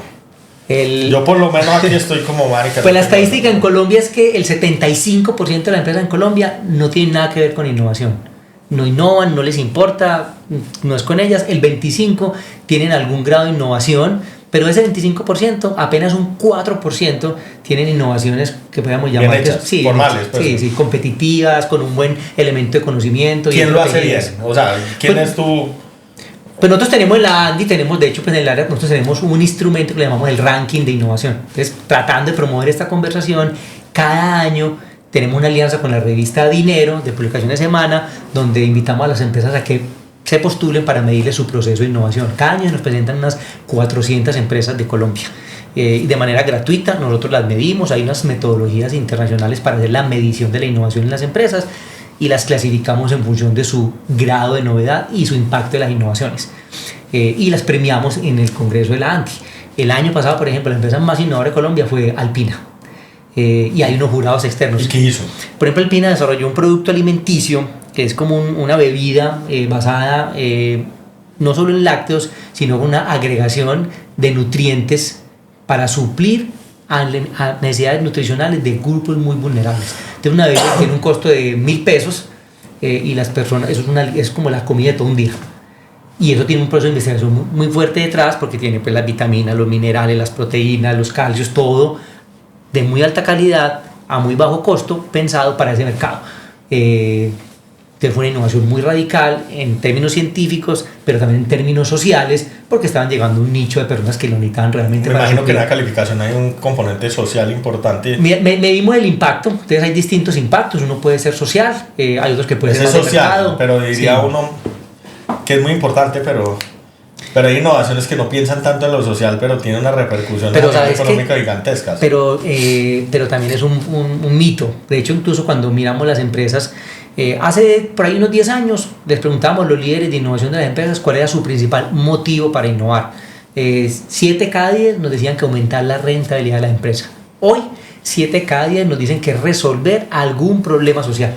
Yo por lo menos aquí estoy como marica. Pues la estadística en Colombia es que el 75% de las empresas en Colombia no tienen nada que ver con innovación. No innovan, no les importa, no es con ellas. El 25% tienen algún grado de innovación, pero de ese 25%, apenas un 4% tienen innovaciones que podríamos llamar formales, pues. sí, competitivas, con un buen elemento de conocimiento. ¿Quién lo hace bien? O sea, ¿quién es tu...? Pues nosotros tenemos en la ANDI, de hecho, pues en el área, nosotros tenemos un instrumento que le llamamos el ranking de innovación. Entonces, tratando de promover esta conversación, cada año tenemos una alianza con la revista Dinero, de publicación de semana, donde invitamos a las empresas a que se postulen para medirle su proceso de innovación. Cada año nos presentan unas 400 empresas de Colombia. Y de manera gratuita nosotros las medimos, hay unas metodologías internacionales para hacer la medición de la innovación en las empresas y las clasificamos en función de su grado de novedad y su impacto en las innovaciones. Y las premiamos en el Congreso de la ANDI. El año pasado, por ejemplo, la empresa más innovadora de Colombia fue Alpina. Y hay unos jurados externos. ¿Y qué hizo? Por ejemplo, Alpina desarrolló un producto alimenticio que es como una bebida basada no solo en lácteos, sino con una agregación de nutrientes para suplir a necesidades nutricionales de grupos muy vulnerables. Entonces, una bebida que tiene un costo de 1.000 pesos y las personas, eso es como la comida de todo un día. Y eso tiene un proceso de investigación muy fuerte detrás, porque tiene pues las vitaminas, los minerales, las proteínas, los calcios, todo de muy alta calidad a muy bajo costo, pensado para ese mercado. Fue una innovación muy radical en términos científicos, pero también en términos sociales, porque estaban llegando a un nicho de personas que lo necesitaban realmente. Me imagino que en la calificación hay un componente social importante. Medimos el impacto, entonces hay distintos impactos. Uno puede ser social, hay otros que pueden ser social, mercado, pero diría uno que es muy importante, pero hay innovaciones que no piensan tanto en lo social, pero tienen una repercusión económica gigantesca. Pero también es un mito. De hecho, incluso cuando miramos las empresas, hace por ahí unos 10 años les preguntábamos a los líderes de innovación de las empresas cuál era su principal motivo para innovar. 7 cada 10 nos decían que aumentar la rentabilidad de la empresa. Hoy 7 cada 10 nos dicen que resolver algún problema social.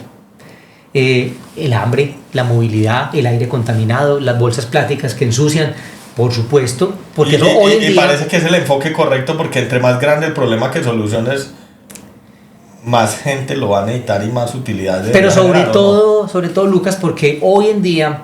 El hambre, la movilidad, el aire contaminado, las bolsas plásticas que ensucian, por supuesto, porque eso hoy en día... Y parece que es el enfoque correcto, porque entre más grande el problema que soluciones, más gente lo va a necesitar y más utilidades. Pero sobre todo, Lucas, porque hoy en día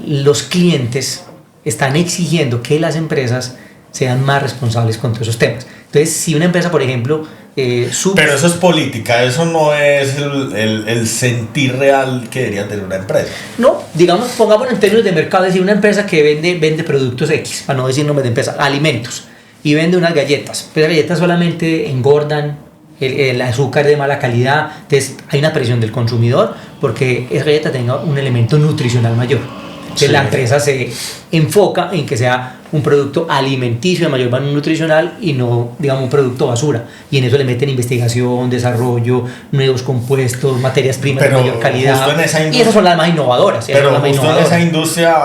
los clientes están exigiendo que las empresas sean más responsables con todos esos temas. Entonces, si una empresa, por ejemplo... Pero eso es política, eso no es el sentir real que debería tener una empresa. No, digamos, pongámoslo en términos de mercado, es decir, una empresa que vende productos X, para no decir nombres de empresa, alimentos, y vende unas galletas, pero las galletas solamente engordan, el azúcar es de mala calidad, entonces hay una presión del consumidor porque esa galleta tenga un elemento nutricional mayor. Entonces la empresa se enfoca en que sea un producto alimenticio de mayor valor nutricional y no, digamos, un producto basura. Y en eso le meten investigación, desarrollo, nuevos compuestos, materias primas de mayor calidad. Y esas son las más innovadoras. Pero justo en esa industria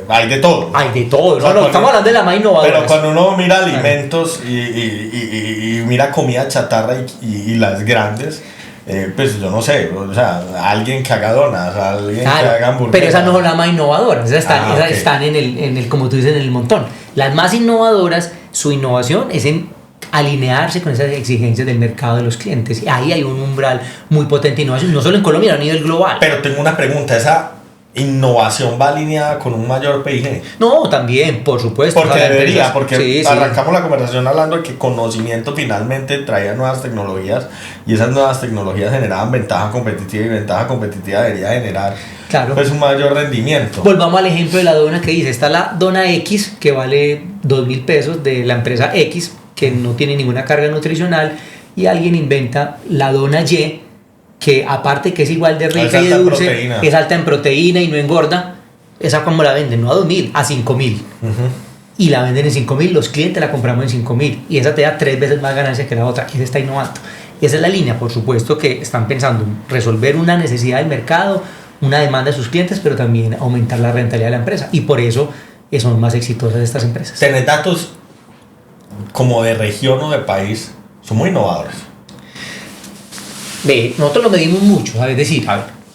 hay de todo. Hay de todo. O sea, estamos hablando de la más innovadora. Pero cuando uno mira alimentos y mira comida chatarra y las grandes, pues yo no sé, o sea, alguien que haga donas, alguien que haga hamburguesas. Pero esas no son las más innovadoras, esas Okay. están en el, como tú dices, en el montón. Las más innovadoras, su innovación es en alinearse con esas exigencias del mercado de los clientes. Y ahí hay un umbral muy potente de innovación, no solo en Colombia, a nivel global. Pero tengo una pregunta, ¿esa innovación va alineada con un mayor PIG? No, también, por supuesto. Porque debería, porque sí, arrancamos la conversación hablando de que conocimiento finalmente traía nuevas tecnologías y esas nuevas tecnologías generaban ventaja competitiva y ventaja competitiva debería generar pues un mayor rendimiento. Volvamos al ejemplo de la dona que dice, está la dona X que vale 2.000 pesos de la empresa X que no tiene ninguna carga nutricional y alguien inventa la dona Y que aparte que es igual de rica y de dulce, es alta en proteína y no engorda. Esa como la venden, no a 2.000, a 5.000. Y la venden en 5.000, los clientes la compramos en 5.000 y esa te da 3 veces más ganancia que la otra. Esa está innovando. Y esa es la línea, por supuesto que están pensando en resolver una necesidad del mercado, una demanda de sus clientes, pero también aumentar la rentabilidad de la empresa. Y por eso son más exitosas estas empresas. Tener datos como de región o de país son muy innovadores. Nosotros lo medimos mucho, ¿sabes? Es decir,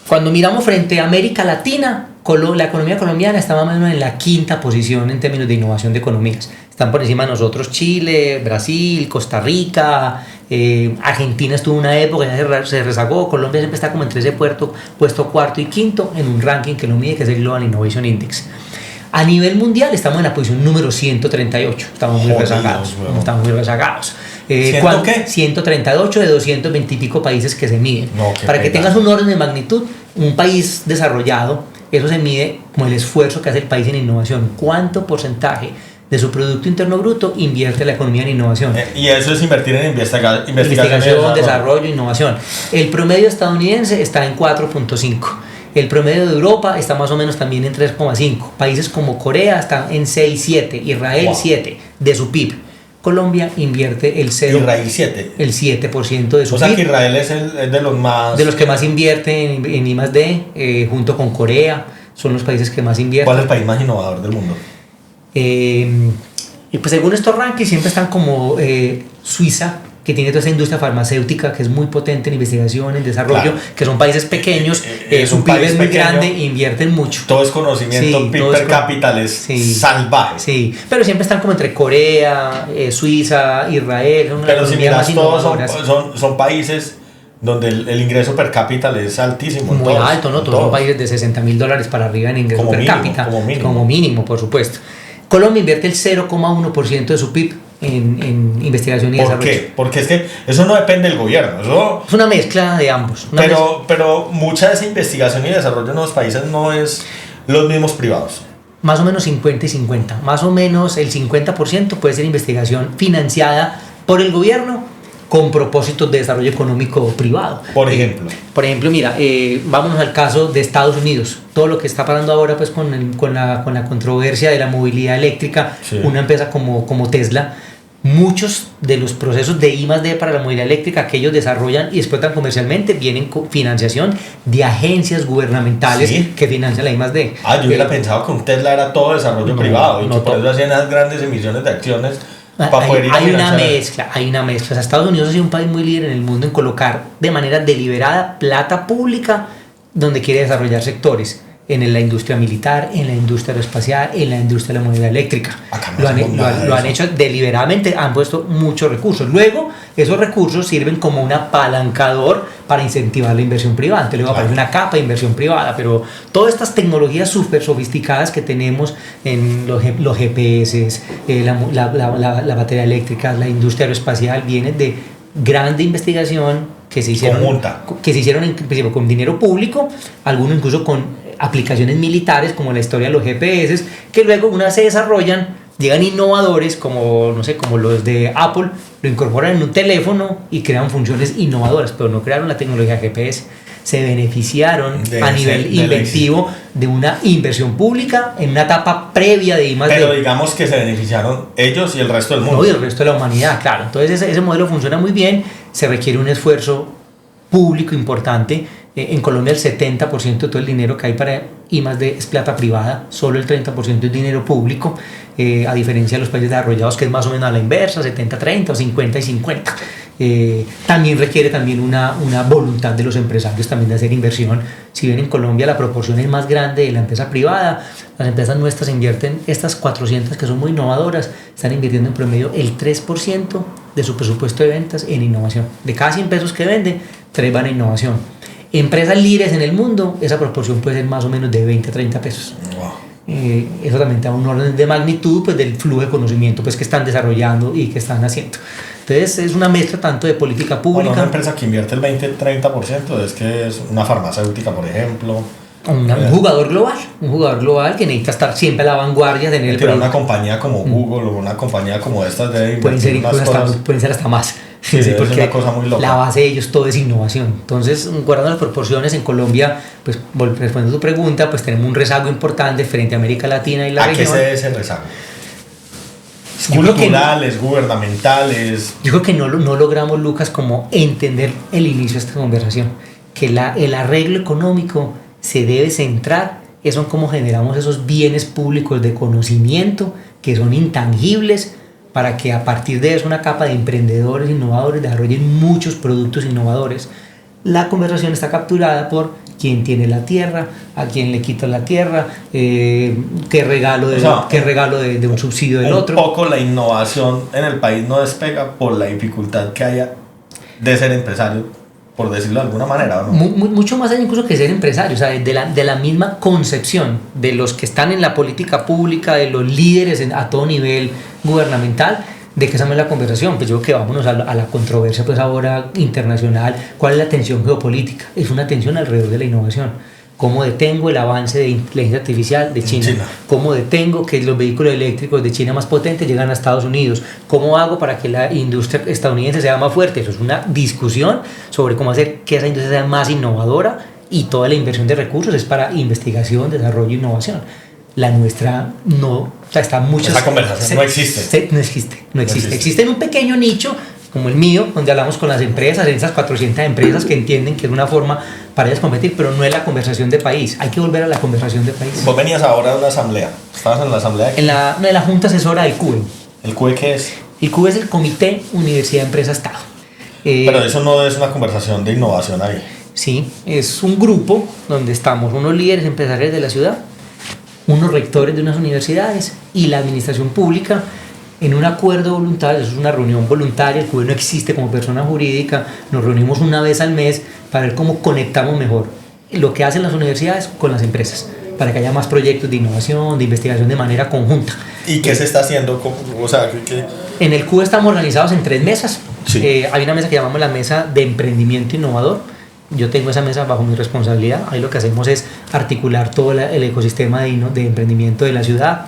cuando miramos frente a América Latina, la economía colombiana está más o menos en la 5ª posición en términos de innovación de economías. Están por encima de nosotros Chile, Brasil, Costa Rica, Argentina estuvo una época, ya se rezagó, Colombia siempre está como entre ese puesto 4º y 5º en un ranking que lo mide, que es el Global Innovation Index. A nivel mundial estamos en la posición número 138, estamos muy rezagados. ¿100 qué? 138 de 220 y pico países que se miden. Para que tengas un orden de magnitud, un país desarrollado, eso se mide como el esfuerzo que hace el país en innovación. ¿Cuánto porcentaje de su Producto Interno Bruto invierte la economía en innovación? Y eso es invertir en investigación, desarrollo, innovación. El promedio estadounidense está en 4.5. El promedio de Europa está más o menos también en 3.5. Países como Corea están en 6-7, Israel 7 de su PIB. Colombia invierte el 7% de su PIB. O sea que Israel es de los más... De los que más invierten en I+D, junto con Corea, son los países que más invierten. ¿Cuál es el país más innovador del mundo? Y pues según estos rankings siempre están como Suiza, que tiene toda esa industria farmacéutica que es muy potente en investigación, en desarrollo, que son países pequeños, su PIB es muy grande, invierten mucho. Todo es conocimiento, PIB per cápita es salvaje. Sí, pero siempre están como entre Corea, Suiza, Israel, son pero si miras todos son países donde el ingreso per cápita es altísimo. Muy alto, ¿no? Todos son países de $60,000 para arriba en ingreso per cápita. Como mínimo, por supuesto. Colombia invierte el 0,1% de su PIB en investigación y desarrollo. ¿Por qué? Porque es que eso no depende del gobierno. Eso, es una mezcla de ambos. Pero mucha de esa investigación y desarrollo en los países no es los mismos privados. Más o menos 50 y 50. Más o menos el 50% puede ser investigación financiada por el gobierno con propósitos de desarrollo económico privado. Por ejemplo, mira, vámonos al caso de Estados Unidos. Todo lo que está pasando ahora pues con la controversia de la movilidad eléctrica, una empresa como Tesla, muchos de los procesos de I+D para la movilidad eléctrica que ellos desarrollan y explotan comercialmente vienen con financiación de agencias gubernamentales que financian la I+D. Yo hubiera pensado que un Tesla era todo desarrollo privado y que por eso hacían las grandes emisiones de acciones. Hay una mezcla. O sea, Estados Unidos ha sido un país muy líder en el mundo en colocar de manera deliberada plata pública donde quiere desarrollar sectores, en la industria militar, en la industria aeroespacial, en la industria de la movilidad eléctrica. Lo han hecho deliberadamente, han puesto muchos recursos. Luego, esos recursos sirven como un apalancador para incentivar la inversión privada. Entonces, luego aparece una capa de inversión privada, pero todas estas tecnologías súper sofisticadas que tenemos en los GPS, la batería eléctrica, la industria aeroespacial, vienen de grande investigación que se hicieron en principio con dinero público, algunos incluso con aplicaciones militares como la historia de los GPS, que luego una vez se desarrollan, llegan innovadores como los de Apple, lo incorporan en un teléfono y crean funciones innovadoras, pero no crearon la tecnología GPS. Se beneficiaron a nivel inventivo de una inversión pública en una etapa previa de I+D. Pero digamos que se beneficiaron ellos y el resto del mundo. No, y el resto de la humanidad, claro. Entonces ese modelo funciona muy bien, se requiere un esfuerzo público importante En Colombia el 70% de todo el dinero que hay para I+D es plata privada, solo el 30% es dinero público, a diferencia de los países desarrollados que es más o menos a la inversa, 70-30 o 50-50. También requiere una voluntad de los empresarios también de hacer inversión. Si bien en Colombia la proporción es más grande de la empresa privada, las empresas nuestras invierten, estas 400 que son muy innovadoras, están invirtiendo en promedio el 3% de su presupuesto de ventas en innovación. De cada 100 pesos que vende, 3 van a innovación. Empresas líderes en el mundo, esa proporción puede ser más o menos de 20 a 30 pesos. Wow. Eso también da un orden de magnitud pues, del flujo de conocimiento pues, que están desarrollando y que están haciendo. Entonces es una mezcla tanto de política pública. Bueno, una empresa que invierte el 20-30% es que es una farmacéutica, por ejemplo. Un jugador global que necesita estar siempre a la vanguardia, tener el producto. Una compañía como Google o una compañía como estas debe pueden ser hasta más. Sí, porque es una cosa muy loca. La base de ellos todo es innovación. Entonces, guardando las proporciones, en Colombia, pues respondiendo a tu pregunta, pues tenemos un rezago importante frente a América Latina y la región. ¿A qué se debe ese rezago? Culturales, gubernamentales. Yo creo que no logramos, Lucas, como entender el inicio de esta conversación, que el arreglo económico se debe centrar en cómo generamos esos bienes públicos de conocimiento que son intangibles, para que a partir de eso una capa de emprendedores innovadores desarrollen muchos productos innovadores. La conversación está capturada por quién tiene la tierra, a quién le quita la tierra, qué regalo de un subsidio del otro. Un poco la innovación en el país no despega por la dificultad que haya de ser empresario, por decirlo de alguna manera, ¿no? Mucho más allá incluso que ser empresario, o sea, de la misma concepción de los que están en la política pública, de los líderes a todo nivel gubernamental, de que esa no es la conversación. Pues yo creo que vámonos a la controversia pues ahora internacional. ¿Cuál es la tensión geopolítica? Es una tensión alrededor de la innovación. ¿Cómo detengo el avance de inteligencia artificial de China? ¿Cómo detengo que los vehículos eléctricos de China más potentes llegan a Estados Unidos? ¿Cómo hago para que la industria estadounidense sea más fuerte? Eso es una discusión sobre cómo hacer que esa industria sea más innovadora, y toda la inversión de recursos es para investigación, desarrollo e innovación. La nuestra no, o sea, está muchas... Esa conversación no existe. No existe. Existe en un pequeño nicho como el mío, donde hablamos con las empresas, en esas 400 empresas que entienden que es una forma para ellas competir, pero no es la conversación de país. Hay que volver a la conversación de país. Vos venías ahora de una asamblea. ¿Estabas en la asamblea? En la Junta Asesora del CUBE. ¿El CUBE qué es? El CUBE es el Comité Universidad Empresa Estado. Pero eso no es una conversación de innovación ahí. Sí, es un grupo donde estamos unos líderes empresariales de la ciudad, unos rectores de unas universidades y la administración pública, en un acuerdo voluntario. Eso es una reunión voluntaria, el CUBE no existe como persona jurídica, nos reunimos una vez al mes para ver cómo conectamos mejor lo que hacen las universidades con las empresas, para que haya más proyectos de innovación, de investigación de manera conjunta. ¿Y qué se está haciendo? O sea, ¿qué? En el CUBE estamos organizados en 3 mesas. Sí. Hay una mesa que llamamos la mesa de emprendimiento innovador. Yo tengo esa mesa bajo mi responsabilidad. Ahí lo que hacemos es articular todo el ecosistema de emprendimiento de la ciudad.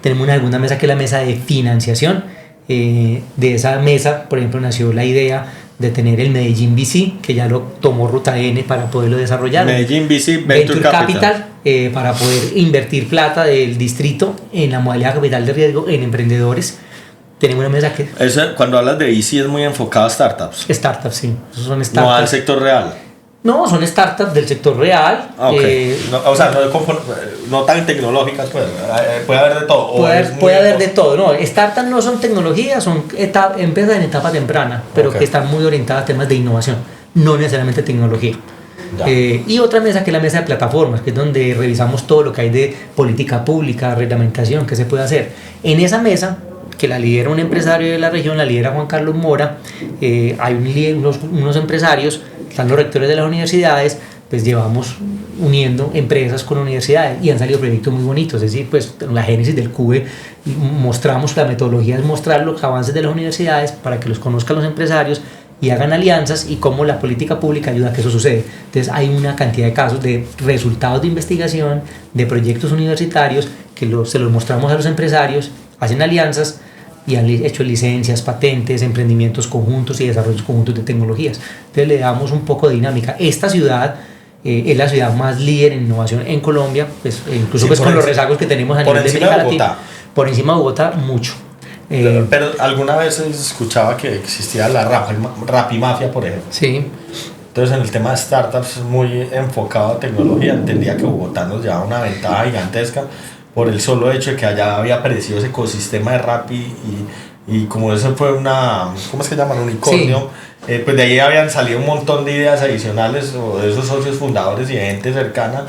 Tenemos una segunda mesa que es la mesa de financiación. De esa mesa, por ejemplo, nació la idea de tener el Medellín VC, que ya lo tomó Ruta N para poderlo desarrollar. Medellín VC Venture Capital. Para poder invertir plata del distrito en la modalidad de capital de riesgo en emprendedores. Tenemos una mesa que... Eso, cuando hablas de VC es muy enfocado a startups. Startups, sí. Esos son startups. No al sector real. No, son startups del sector real. Okay. No, o sea, no tan tecnológicas, pues. Puede haber de todo. Puede haber de todo. No, startups no son tecnologías, son empresas en etapa temprana, pero que están muy orientadas a temas de innovación, no necesariamente tecnología. Y otra mesa que es la mesa de plataformas, que es donde revisamos todo lo que hay de política pública, reglamentación, qué se puede hacer. En esa mesa, que la lidera un empresario de la región, la lidera Juan Carlos Mora, hay unos empresarios, están los rectores de las universidades, pues llevamos uniendo empresas con universidades y han salido proyectos muy bonitos. Es decir, pues en la génesis del CUBE mostramos, la metodología es mostrar los avances de las universidades para que los conozcan los empresarios y hagan alianzas, y cómo la política pública ayuda a que eso suceda. Entonces hay una cantidad de casos de resultados de investigación, de proyectos universitarios que se los mostramos a los empresarios, hacen alianzas y han hecho licencias, patentes, emprendimientos conjuntos y desarrollos conjuntos de tecnologías. Entonces le damos un poco de dinámica. Esta ciudad es la ciudad más líder en innovación en Colombia, pues, incluso pues con los rezagos que tenemos a nivel de América Latina. Por encima de Bogotá, mucho. Pero alguna vez escuchaba que existía la Rapimafia, por ejemplo. Sí. Entonces en el tema de startups muy enfocado a tecnología, entendía que Bogotá nos llevaba una ventaja gigantesca por el solo hecho de que allá había aparecido ese ecosistema de Rappi y como eso fue una, ¿cómo es que llaman? Unicornio. Sí. Pues de ahí habían salido un montón de ideas adicionales o de esos socios fundadores y de gente cercana.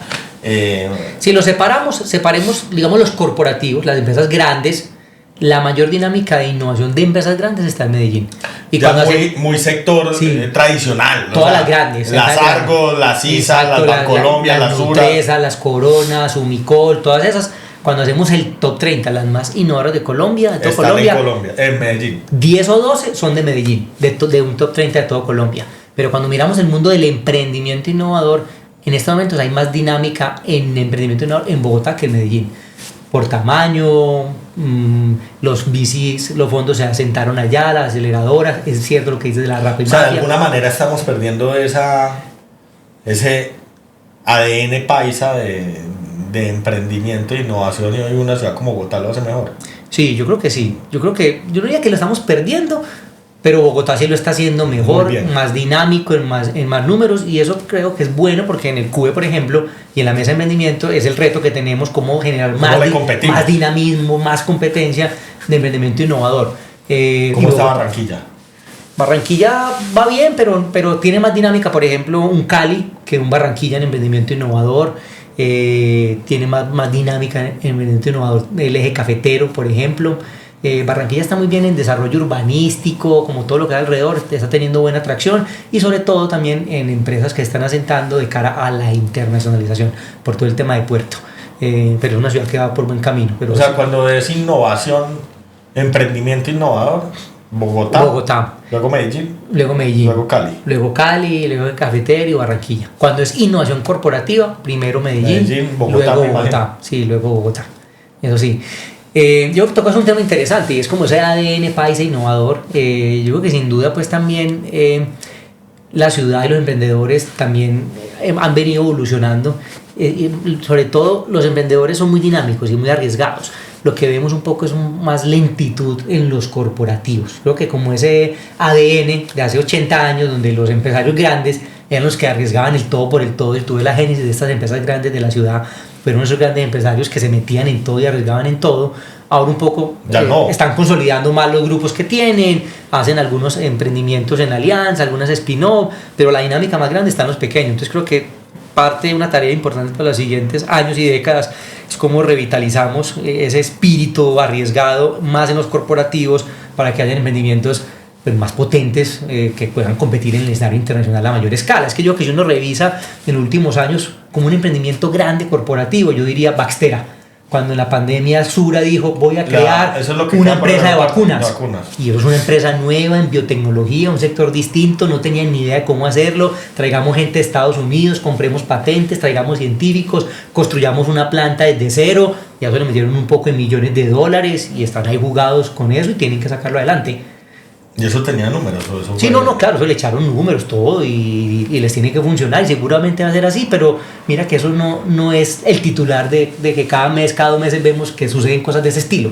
Si los separemos, digamos, los corporativos, las empresas grandes, la mayor dinámica de innovación de empresas grandes está en Medellín. Y ya muy sector tradicional. Todas las grandes. Las Argos, las ISA, las Bancolombia, las Sura. Las Coronas, Umicol, todas esas. Cuando hacemos el top 30, las más innovadoras de Colombia, de todo Colombia, en Medellín. 10 o 12 son de Medellín, de un top 30 de todo Colombia. Pero cuando miramos el mundo del emprendimiento innovador, en estos momentos hay más dinámica en emprendimiento innovador en Bogotá que en Medellín. Por tamaño, los VCs, los fondos se asentaron allá, las aceleradoras, es cierto lo que dices de la Rappi. O sea, de alguna manera estamos perdiendo ese ADN paisa de emprendimiento e innovación, y hoy una ciudad como Bogotá lo hace mejor. Sí, yo creo que sí. Yo no diría que lo estamos perdiendo, pero Bogotá sí lo está haciendo mejor, más dinámico, en más números, y eso creo que es bueno porque en el CUBE, por ejemplo, y en la mesa de emprendimiento es el reto que tenemos, cómo generar más dinamismo, más competencia de emprendimiento innovador. ¿Cómo está Barranquilla? Barranquilla va bien, pero tiene más dinámica, por ejemplo, un Cali que un Barranquilla en emprendimiento innovador. Tiene más dinámica en emprendimiento innovador, el eje cafetero, por ejemplo. Barranquilla está muy bien en desarrollo urbanístico, como todo lo que hay alrededor, está teniendo buena atracción, y sobre todo también en empresas que están asentando de cara a la internacionalización por todo el tema de puerto. Pero es una ciudad que va por buen camino. Pero cuando es innovación, emprendimiento innovador, Bogotá, luego Medellín, luego Cali, luego Cafetero y Barranquilla. Cuando es innovación corporativa, primero Medellín, Bogotá, luego Bogotá. Sí, luego Bogotá. Eso sí. Yo tocas un tema interesante y es como ese ADN paisa innovador. Yo creo que sin duda pues también la ciudad y los emprendedores también han venido evolucionando. Sobre todo los emprendedores son muy dinámicos y muy arriesgados. Lo que vemos un poco es más lentitud en los corporativos. Creo que como ese ADN de hace 80 años, donde los empresarios grandes eran los que arriesgaban el todo por el todo, y tuve la génesis de estas empresas grandes de la ciudad, fueron esos grandes empresarios que se metían en todo y arriesgaban en todo. Ahora un poco están consolidando más los grupos que tienen, hacen algunos emprendimientos en alianza, algunas spin-off, pero la dinámica más grande está en los pequeños. Entonces creo que parte de una tarea importante para los siguientes años y décadas es cómo revitalizamos ese espíritu arriesgado más en los corporativos para que haya emprendimientos pues más potentes que puedan competir en el escenario internacional a mayor escala. Es que si uno revisa en los últimos años como un emprendimiento grande corporativo, yo diría Baxtera, cuando en la pandemia Sura dijo voy a crear una empresa de vacunas. Y eso es una empresa nueva en biotecnología, un sector distinto, no tenían ni idea de cómo hacerlo. Traigamos gente de Estados Unidos, compremos patentes, traigamos científicos, construyamos una planta desde cero. Ya se le metieron un poco de millones de dólares y están ahí jugados con eso y tienen que sacarlo adelante. ¿Y eso tenía números? Sí, claro, eso le echaron números, todo, y les tiene que funcionar, y seguramente va a ser así, pero mira que eso no es el titular de que cada mes, cada 2 meses vemos que suceden cosas de ese estilo.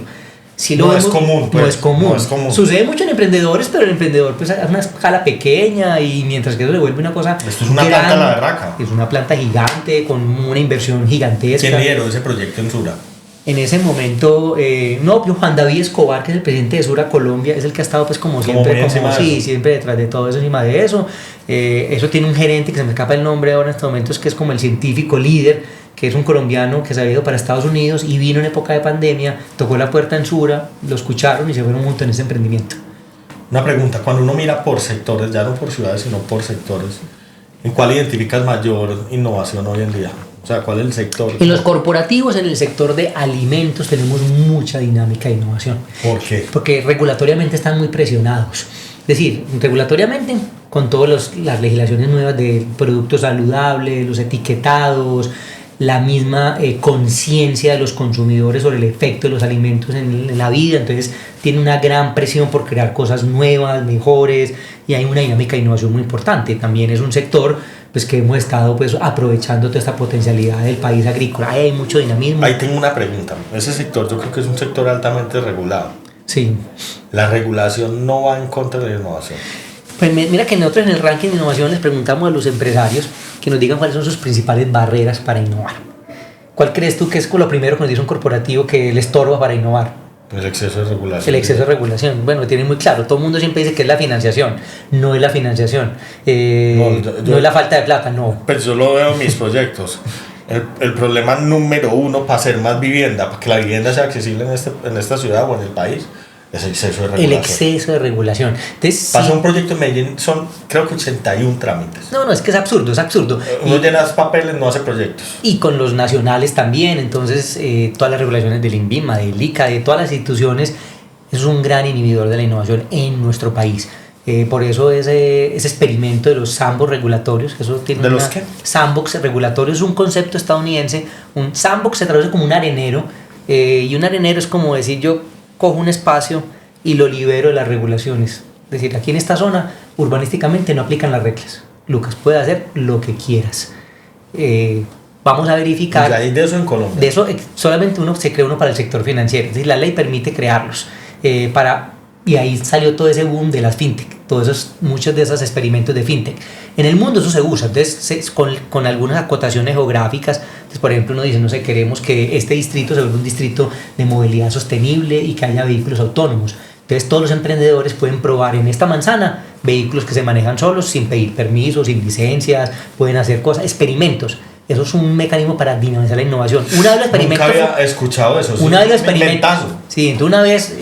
Si no es común. No es común. Sucede mucho en emprendedores, pero el emprendedor pues a una escala pequeña, y mientras que eso le vuelve una cosa Esto es una planta la berraca. Es una planta gigante, con una inversión gigantesca. ¿Quién lideró ese proyecto en Sura? En ese momento, Juan David Escobar, que es el presidente de Sura Colombia, es el que ha estado pues como siempre detrás de todo eso, encima de eso. Eso tiene un gerente que se me escapa el nombre ahora en estos momentos, que es como el científico líder, que es un colombiano que se había ido para Estados Unidos y vino en época de pandemia, tocó la puerta en Sura, lo escucharon y se fueron juntos en ese emprendimiento. Una pregunta, cuando uno mira por sectores, ya no por ciudades, sino por sectores, ¿en cuál identificas mayor innovación hoy en día? O sea, ¿cuál es el sector? En los corporativos, en el sector de alimentos, tenemos mucha dinámica de innovación. ¿Por qué? Porque regulatoriamente están muy presionados. Es decir, regulatoriamente, con todas las legislaciones nuevas de productos saludables, los etiquetados, la misma conciencia de los consumidores sobre el efecto de los alimentos en la vida, entonces tiene una gran presión por crear cosas nuevas, mejores, y hay una dinámica de innovación muy importante. También es un sector pues que hemos estado pues aprovechando toda esta potencialidad del país agrícola. Hay mucho dinamismo. Ahí tengo una pregunta. Ese sector yo creo que es un sector altamente regulado. Sí. ¿La regulación no va en contra de la innovación? Pues mira que nosotros en el ranking de innovación les preguntamos a los empresarios que nos digan cuáles son sus principales barreras para innovar. ¿Cuál crees tú que es lo primero que nos dice un corporativo que le estorba para innovar? El exceso de regulación. El exceso de regulación. Bueno, tienen muy claro. Todo el mundo siempre dice que es la financiación. No es la financiación. No es la falta de plata, no. Pero yo lo veo en mis proyectos. El problema número uno para hacer más vivienda, para que la vivienda sea accesible en esta ciudad o en el país, es el exceso de regulación. El exceso de regulación. Entonces, pasa un proyecto en Medellín, son creo que 81 trámites. No, es que es absurdo, es absurdo. Uno llena papeles, no hace proyectos. Y con los nacionales también, entonces todas las regulaciones del INVIMA, del ICA, de todas las instituciones, es un gran inhibidor de la innovación en nuestro país. Por eso ese experimento de los sandbox regulatorios, eso tiene ¿De los qué? Sandbox regulatorios es un concepto estadounidense. Un sandbox se traduce como un arenero, y un arenero es como decir, yo cojo un espacio y lo libero de las regulaciones. Es decir, aquí en esta zona urbanísticamente no aplican las reglas. Lucas, puedes hacer lo que quieras. Vamos a verificar. ¿Hay de eso en Colombia? De eso solamente se crea uno para el sector financiero. Es decir, la ley permite crearlos. Y ahí salió todo ese boom de las fintech, muchos de esos experimentos de fintech. En el mundo eso se usa, entonces con algunas acotaciones geográficas. Entonces, por ejemplo, uno dice, no sé, queremos que este distrito se vuelva un distrito de movilidad sostenible y que haya vehículos autónomos. Entonces todos los emprendedores pueden probar en esta manzana vehículos que se manejan solos, sin pedir permisos, sin licencias, pueden hacer cosas, experimentos. Eso es un mecanismo para dinamizar la innovación. Una vez los experimentos... Nunca había escuchado eso. Una vez los experimentos... Sí, entonces una vez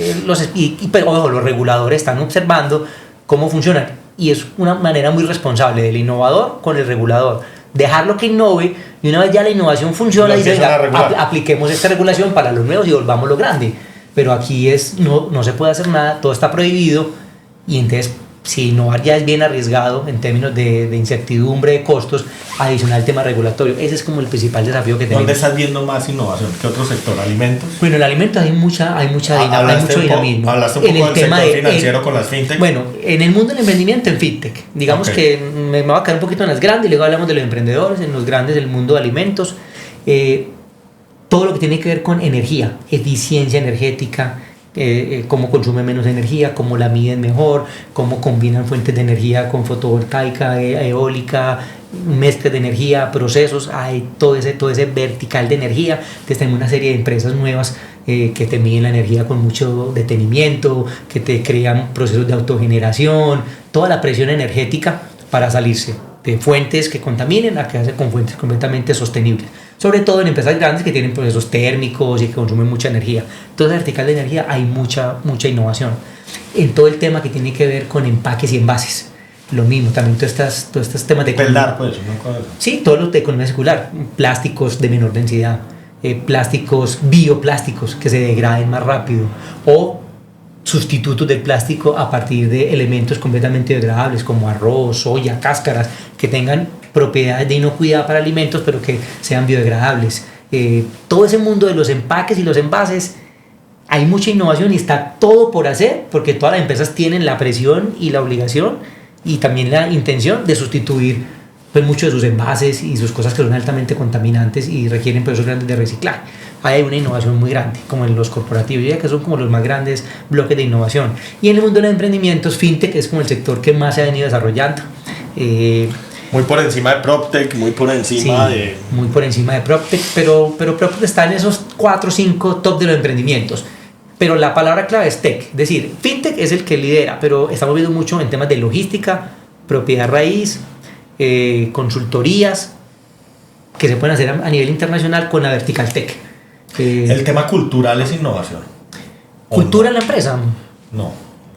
pero ojo, los reguladores están observando cómo funcionan. Y es una manera muy responsable del innovador con el regulador. Dejarlo que innove, y una vez ya la innovación funciona, y dice, apliquemos esta regulación para los nuevos y volvamos lo grande. Pero aquí no se puede hacer nada, todo está prohibido, y entonces si innovar ya es bien arriesgado en términos de incertidumbre, de costos, adicional al tema regulatorio. Ese es como el principal desafío que tenemos. ¿Dónde estás viendo más innovación? ¿Qué otro sector? ¿Alimentos? Bueno, en alimentos hay mucho dinamismo. Hablaste un poco del sector financiero con las fintech. Bueno, en el mundo del emprendimiento, en fintech. Digamos que me voy a quedar un poquito en las grandes, y luego hablamos de los emprendedores, en los grandes del mundo de alimentos. Todo lo que tiene que ver con energía, eficiencia energética, cómo consume menos energía, cómo la miden mejor, cómo combinan fuentes de energía con fotovoltaica, eólica, mezcla de energía, procesos, hay todo ese vertical de energía. Entonces tenemos una serie de empresas nuevas que te miden la energía con mucho detenimiento, que te crean procesos de autogeneración, toda la presión energética para salirse de fuentes que contaminen a quedarse con fuentes completamente sostenibles, sobre todo en empresas grandes que tienen procesos térmicos y que consumen mucha energía. Toda esa vertical de energía hay mucha innovación en todo el tema que tiene que ver con empaques y envases. Lo mismo, también todos estos temas de pelar, pues, ¿no? Sí, todo lo de economía circular, plásticos de menor densidad, plásticos, bioplásticos que se degraden más rápido, o sustitutos del plástico a partir de elementos completamente degradables como arroz, soya, cáscaras, que tengan propiedades de inocuidad para alimentos pero que sean biodegradables. Todo ese mundo de los empaques y los envases, hay mucha innovación y está todo por hacer, porque todas las empresas tienen la presión y la obligación y también la intención de sustituir pues muchos de sus envases y sus cosas que son altamente contaminantes y requieren procesos grandes de reciclaje. Hay una innovación muy grande, como en los corporativos, ya que son como los más grandes bloques de innovación. Y en el mundo de los emprendimientos, fintech es como el sector que más se ha venido desarrollando. Muy por encima de PropTech, muy por encima muy por encima de PropTech, pero PropTech está en esos 4 o 5 top de los emprendimientos. Pero la palabra clave es tech, es decir, fintech es el que lidera, pero estamos viendo mucho en temas de logística, propiedad raíz, consultorías que se pueden hacer a nivel internacional con la vertical tech. ¿El tema cultural es innovación? ¿Cultura en la empresa? No,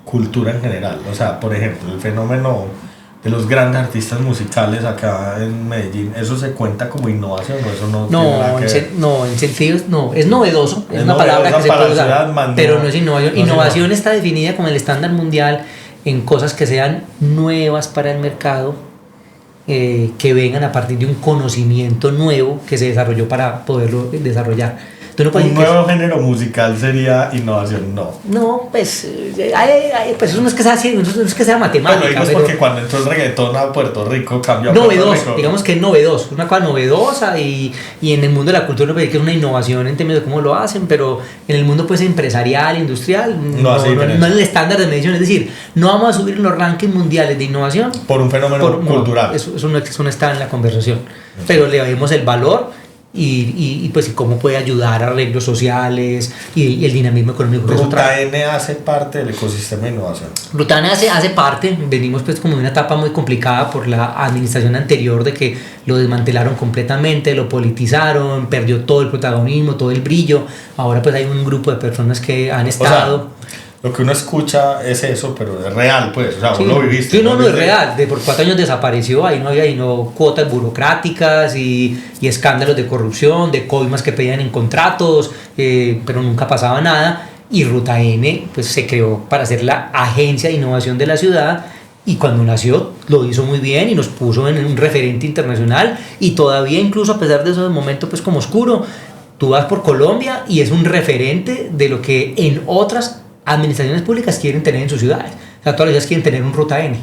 cultura en general. O sea, por ejemplo, el fenómeno de los grandes artistas musicales acá en Medellín, ¿eso se cuenta como innovación o eso no tiene nada que ver? No, en sentido, no, es novedoso, es una palabra que se puede usar, pero no es innovación. Innovación está definida como el estándar mundial en cosas que sean nuevas para el mercado, que vengan a partir de un conocimiento nuevo que se desarrolló para poderlo desarrollar. Un nuevo género musical sería innovación, no. No, pues, pues eso no es que sea así, no es que sea matemática. Pero digo porque cuando entró el reggaetón a Puerto Rico cambió. Novedoso, digamos que es novedoso, una cosa novedosa y en el mundo de la cultura que es una innovación en términos de cómo lo hacen, pero en el mundo pues empresarial, industrial, no es el estándar de medición, es decir, no vamos a subir en los rankings mundiales de innovación por un fenómeno cultural. Eso no está en la conversación, pero le vemos el valor y pues cómo puede ayudar a arreglos sociales y el dinamismo económico. Ruta N hace parte del ecosistema de innovación. Ruta N hace parte, venimos pues como de una etapa muy complicada por la administración anterior de que lo desmantelaron completamente, lo politizaron, perdió todo el protagonismo, todo el brillo. Ahora pues hay un grupo de personas que han estado... Lo que uno escucha es eso, pero es real, pues, o sea, sí, vos lo viviste. Sí, no es real. Por 4 años desapareció, ahí no había cuotas burocráticas y escándalos de corrupción, de coimas que pedían en contratos, pero nunca pasaba nada. Y Ruta N pues, se creó para ser la agencia de innovación de la ciudad y cuando nació lo hizo muy bien y nos puso en un referente internacional y todavía incluso a pesar de esos momentos pues como oscuro, tú vas por Colombia y es un referente de lo que en otras administraciones públicas quieren tener en sus ciudades. O sea, todas las ciudades quieren tener un Ruta N.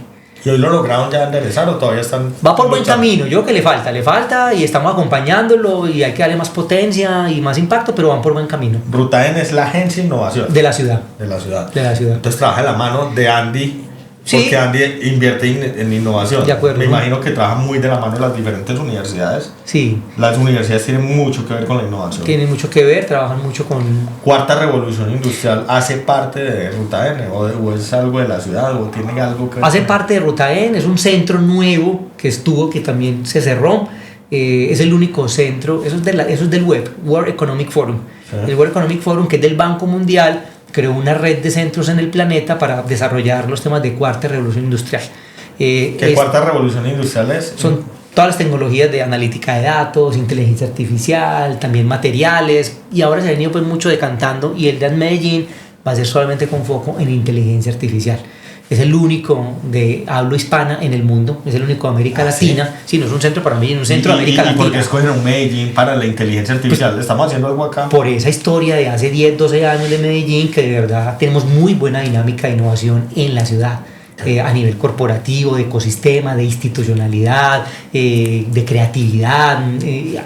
¿Y hoy lo lograron ya enderezar o todavía están...? Va por buen camino, yo creo que le falta y estamos acompañándolo y hay que darle más potencia y más impacto, pero van por buen camino. Ruta N es la agencia de innovación. De la ciudad. De la ciudad. De la ciudad. Entonces trabaja en la mano de Andy. Sí. Porque Andy invierte en innovación. De acuerdo. Me imagino que trabaja muy de la mano de las diferentes universidades. Sí. Las universidades tienen mucho que ver con la innovación. Tienen mucho que ver, trabajan mucho con... ¿Cuarta revolución industrial hace parte de Ruta N? ¿O es algo de la ciudad? ¿O tiene algo que ver? Hace parte de Ruta N, es un centro nuevo que también se cerró. Es el único centro, eso es del WEF, World Economic Forum. Sí. El World Economic Forum, que es del Banco Mundial, creó una red de centros en el planeta para desarrollar los temas de cuarta revolución industrial. ¿Qué cuarta revolución industrial es? Son todas las tecnologías de analítica de datos, inteligencia artificial, también materiales, y ahora se ha venido pues mucho decantando y el de Medellín va a ser solamente con foco en inteligencia artificial. Es el único de habla hispana en el mundo, es el único de América Latina. Sí, no es un centro para Medellín, es un centro de América Latina. ¿Y por qué escogen un Medellín para la inteligencia artificial? Pues, ¿estamos haciendo algo acá? Por esa historia de hace 10, 12 años de Medellín, que de verdad tenemos muy buena dinámica de innovación en la ciudad. A nivel corporativo, de ecosistema, de institucionalidad, de creatividad,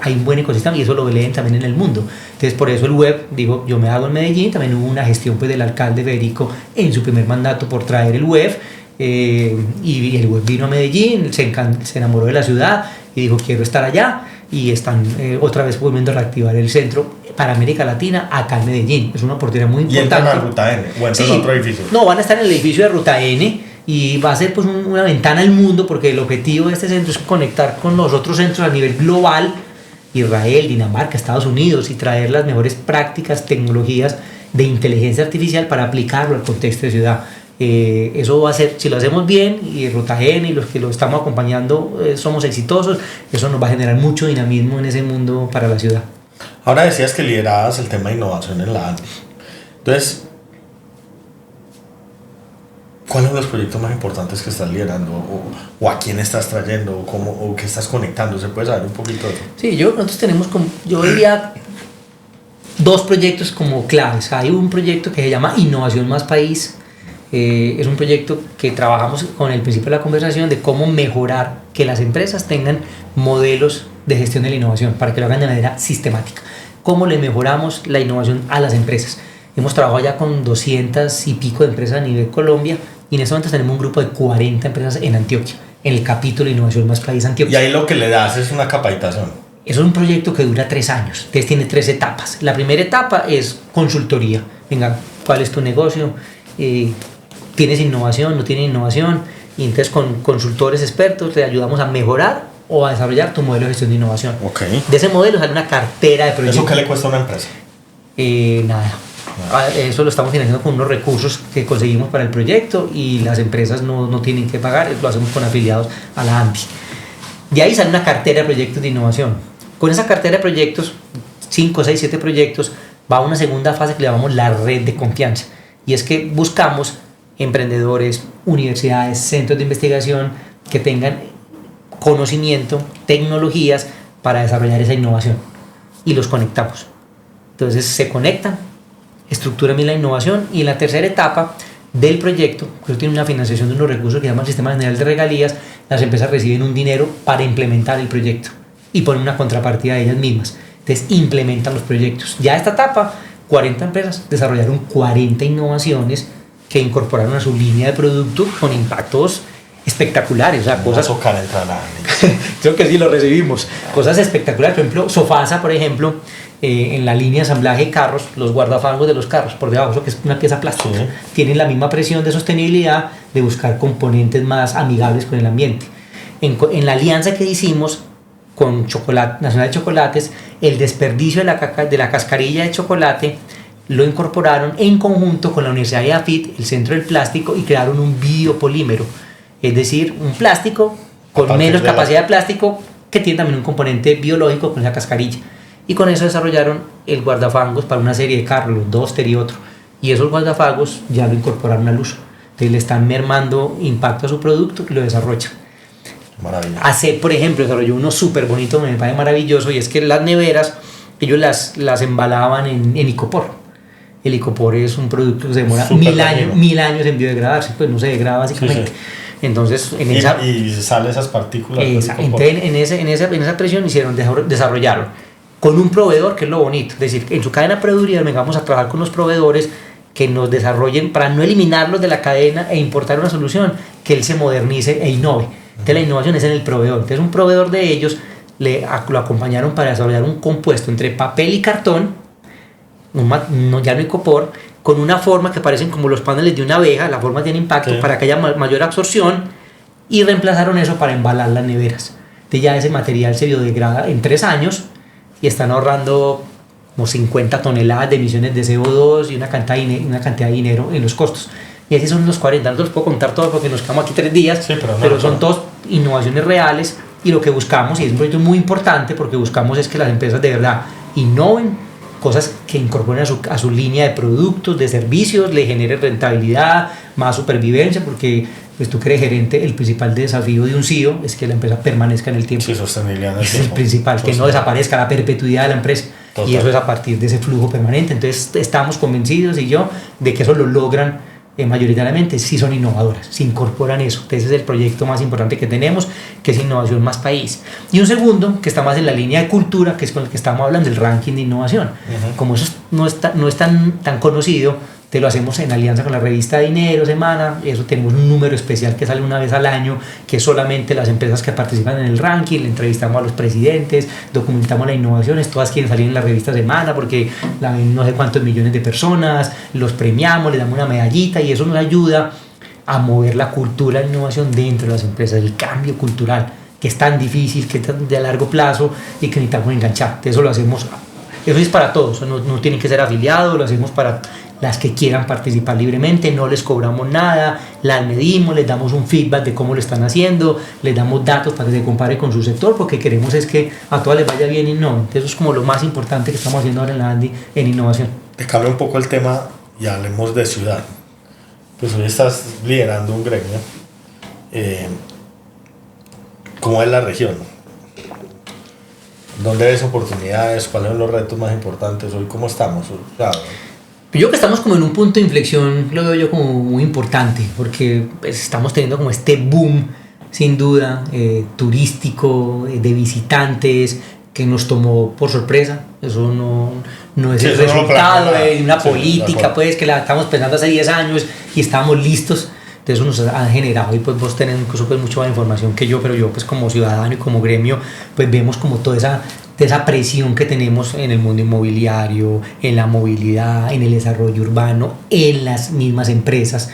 hay un buen ecosistema y eso lo leen también en el mundo. Entonces por eso el web, digo, yo me hago en Medellín, también hubo una gestión pues del alcalde Federico en su primer mandato por traer el web y el web vino a Medellín, se enamoró de la ciudad y dijo quiero estar allá y están otra vez volviendo a reactivar el centro para América Latina acá en Medellín. Es una oportunidad muy importante. ¿Y entran a Ruta N o entran a otro edificio? No, van a estar en el edificio de Ruta N y va a ser pues una ventana al mundo porque el objetivo de este centro es conectar con los otros centros a nivel global, Israel, Dinamarca, Estados Unidos, y traer las mejores prácticas, tecnologías de inteligencia artificial para aplicarlo al contexto de ciudad. Eso va a ser, si lo hacemos bien y Ruta N y los que lo estamos acompañando somos exitosos, eso nos va a generar mucho dinamismo en ese mundo para la ciudad. Ahora decías que liderabas el tema de innovación en la ANDI. Entonces, ¿cuáles son los proyectos más importantes que estás liderando? ¿O a quién estás trayendo? ¿O qué estás conectando? ¿Se puede saber un poquito de eso? Sí, nosotros tenemos, yo diría, 2 proyectos como claves. Hay un proyecto que se llama Innovación Más País. Es un proyecto que trabajamos con el principio de la conversación de cómo mejorar que las empresas tengan modelos de gestión de la innovación para que lo hagan de manera sistemática. ¿Cómo le mejoramos la innovación a las empresas? Hemos trabajado ya con 200 y pico de empresas a nivel Colombia y en este momento tenemos un grupo de 40 empresas en Antioquia, en el capítulo de Innovación Más País Antioquia. Y ahí lo que le das es una capacitación. Eso es un proyecto que dura 3 años, entonces tiene 3 etapas. La primera etapa es consultoría. Venga, ¿cuál es tu negocio? ¿Tienes innovación? ¿No tienes innovación? Y entonces con consultores expertos te ayudamos a mejorar o a desarrollar tu modelo de gestión de innovación. Okay. De ese modelo sale una cartera de proyectos. ¿Eso qué le cuesta a una empresa? Nada. Eso lo estamos financiando con unos recursos que conseguimos para el proyecto y las empresas no tienen que pagar, lo hacemos con afiliados a la ANDI. De ahí sale una cartera de proyectos de innovación. Con esa cartera de proyectos, 5, 6, 7 proyectos, va a una segunda fase que le llamamos la red de confianza. Y es que buscamos emprendedores, universidades, centros de investigación que tengan conocimiento, tecnologías para desarrollar esa innovación y los conectamos. Entonces se conectan, estructuran bien la innovación, y en la tercera etapa del proyecto, que tiene una financiación de unos recursos que se llama el Sistema General de Regalías, las empresas reciben un dinero para implementar el proyecto y ponen una contrapartida de ellas mismas. Entonces implementan los proyectos. Ya esta etapa, 40 empresas desarrollaron 40 innovaciones que incorporaron a su línea de producto con impactos espectaculares, o sea, cosas... Creo que sí lo recibimos. Cosas espectaculares, por ejemplo, Sofasa, por ejemplo, en la línea de ensamblaje de carros, los guardafangos de los carros, por debajo, eso que es una pieza plástica, sí, tienen la misma presión de sostenibilidad, de buscar componentes más amigables con el ambiente. En la alianza que hicimos con Nacional de Chocolates, el desperdicio de la cascarilla de chocolate lo incorporaron en conjunto con la Universidad de AFIT, el Centro del Plástico, y crearon un biopolímero, es decir, un plástico con menos capacidad de plástico que tiene también un componente biológico con esa cascarilla. Y con eso desarrollaron el guardafangos para una serie de carros, los Duster y otro. Y esos guardafangos ya lo incorporaron al uso. Entonces le están mermando impacto a su producto y lo desarrollan. Maravilla. Por ejemplo, desarrolló uno súper bonito, me parece maravilloso, y es que las neveras, ellos las embalaban en icopor. El icopor es un producto que se demora 1000 años en biodegradarse, pues no se degrada básicamente. Sí, sí. Entonces, y sale esas partículas. Entonces, en esa presión desarrollaron con un proveedor, que es lo bonito, es decir, en su cadena de proveeduría vengamos a trabajar con los proveedores que nos desarrollen para no eliminarlos de la cadena e importar una solución, que él se modernice e innove. Entonces la innovación es en el proveedor. Entonces un proveedor de ellos lo acompañaron para desarrollar un compuesto entre papel y cartón, ya no icopor, con una forma que parecen como los paneles de una abeja, la forma tiene impacto, sí, para que haya mayor absorción, y reemplazaron eso para embalar las neveras. Entonces ya ese material se biodegrada en 3 años y están ahorrando como 50 toneladas de emisiones de CO2 y una cantidad de dinero en los costos. Y así son los 40, no los puedo contar todos porque nos quedamos aquí 3 días, sí, pero son todas innovaciones reales, y lo que buscamos, y es un proyecto muy importante porque buscamos es que las empresas de verdad innoven cosas que incorporen a su línea de productos, de servicios, le generen rentabilidad, más supervivencia, porque pues tú que eres gerente, el principal desafío de un CEO es que la empresa permanezca en el tiempo. Sí, sostenibilidad. Es el principal, que no desaparezca la perpetuidad de la empresa. Total. Y eso es a partir de ese flujo permanente. Entonces estamos convencidos, y yo, de que eso lo logran mayoritariamente si son innovadoras, si incorporan eso. Ese es el proyecto más importante que tenemos, que es Innovación Más País. Y un segundo, que está más en la línea de cultura, que es con el que estamos hablando, el ranking de innovación. Uh-huh. Como eso no es tan conocido, te lo hacemos en alianza con la revista Dinero Semana. Eso tenemos un número especial que sale una vez al año, que es solamente las empresas que participan en el ranking. Le entrevistamos a los presidentes, documentamos las innovaciones, todas quieren salir en la revista Semana porque la ven no sé cuántos millones de personas, los premiamos, les damos una medallita, y eso nos ayuda a mover la cultura de innovación dentro de las empresas, el cambio cultural, que es tan difícil, que es de largo plazo y que necesitamos enganchar. Eso lo hacemos, eso es para todos, no tienen que ser afiliados, lo hacemos para las que quieran participar libremente, no les cobramos nada, las medimos, les damos un feedback de cómo lo están haciendo, les damos datos para que se compare con su sector, porque queremos es que a todas les vaya bien y no. Eso es como lo más importante que estamos haciendo ahora en la ANDI en innovación. Te cambio un poco el tema y hablemos de ciudad. Pues hoy estás liderando un gremio. ¿Cómo es la región? ¿Dónde ves oportunidades? ¿Cuáles son los retos más importantes hoy? ¿Cómo estamos? Claro. Yo creo que estamos como en un punto de inflexión, lo veo yo como muy importante, porque pues, estamos teniendo como este boom, sin duda, turístico, de visitantes, que nos tomó por sorpresa. Eso no es el resultado de una política, pues, que la estamos pensando hace 10 años y estábamos listos. Entonces eso nos ha generado, y pues vos tenés incluso pues mucha más información que yo, pero yo pues como ciudadano y como gremio pues vemos como toda esa presión que tenemos en el mundo inmobiliario, en la movilidad, en el desarrollo urbano, en las mismas empresas.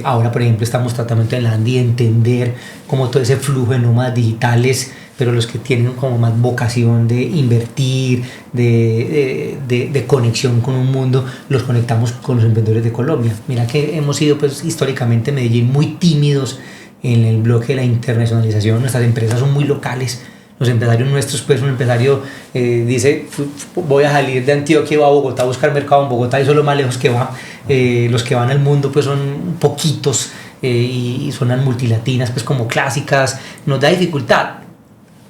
Ahora por ejemplo estamos tratando en la ANDI de entender como todo ese flujo de nómadas digitales, pero los que tienen como más vocación de invertir, de conexión con un mundo, los conectamos con los emprendedores de Colombia. Mira que hemos sido pues históricamente en Medellín muy tímidos en el bloque de la internacionalización. Nuestras empresas son muy locales. Los empresarios nuestros, pues un empresario dice voy a salir de Antioquia y voy a Bogotá a buscar mercado en Bogotá, y eso es lo más lejos que va. Los que van al mundo pues son poquitos, y son las multilatinas pues como clásicas, nos da dificultad.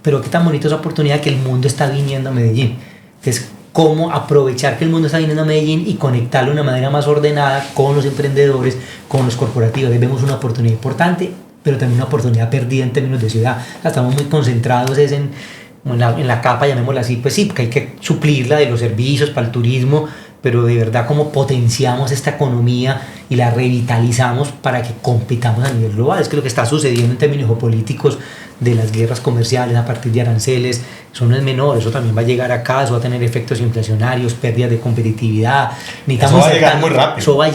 Pero qué tan bonita esa oportunidad que el mundo está viniendo a Medellín. Entonces, cómo aprovechar que el mundo está viniendo a Medellín y conectarlo de una manera más ordenada con los emprendedores, con los corporativos. Ahí vemos una oportunidad importante, pero también una oportunidad perdida en términos de ciudad. Estamos muy concentrados en la capa, llamémosla así, pues sí, porque hay que suplirla de los servicios para el turismo, pero de verdad cómo potenciamos esta economía y la revitalizamos para que compitamos a nivel global. Es que lo que está sucediendo en términos geopolíticos de las guerras comerciales a partir de aranceles, eso no es menor, eso también va a llegar acá, eso va a tener efectos inflacionarios, pérdidas de competitividad. Eso va a llegar muy rápido. Eso va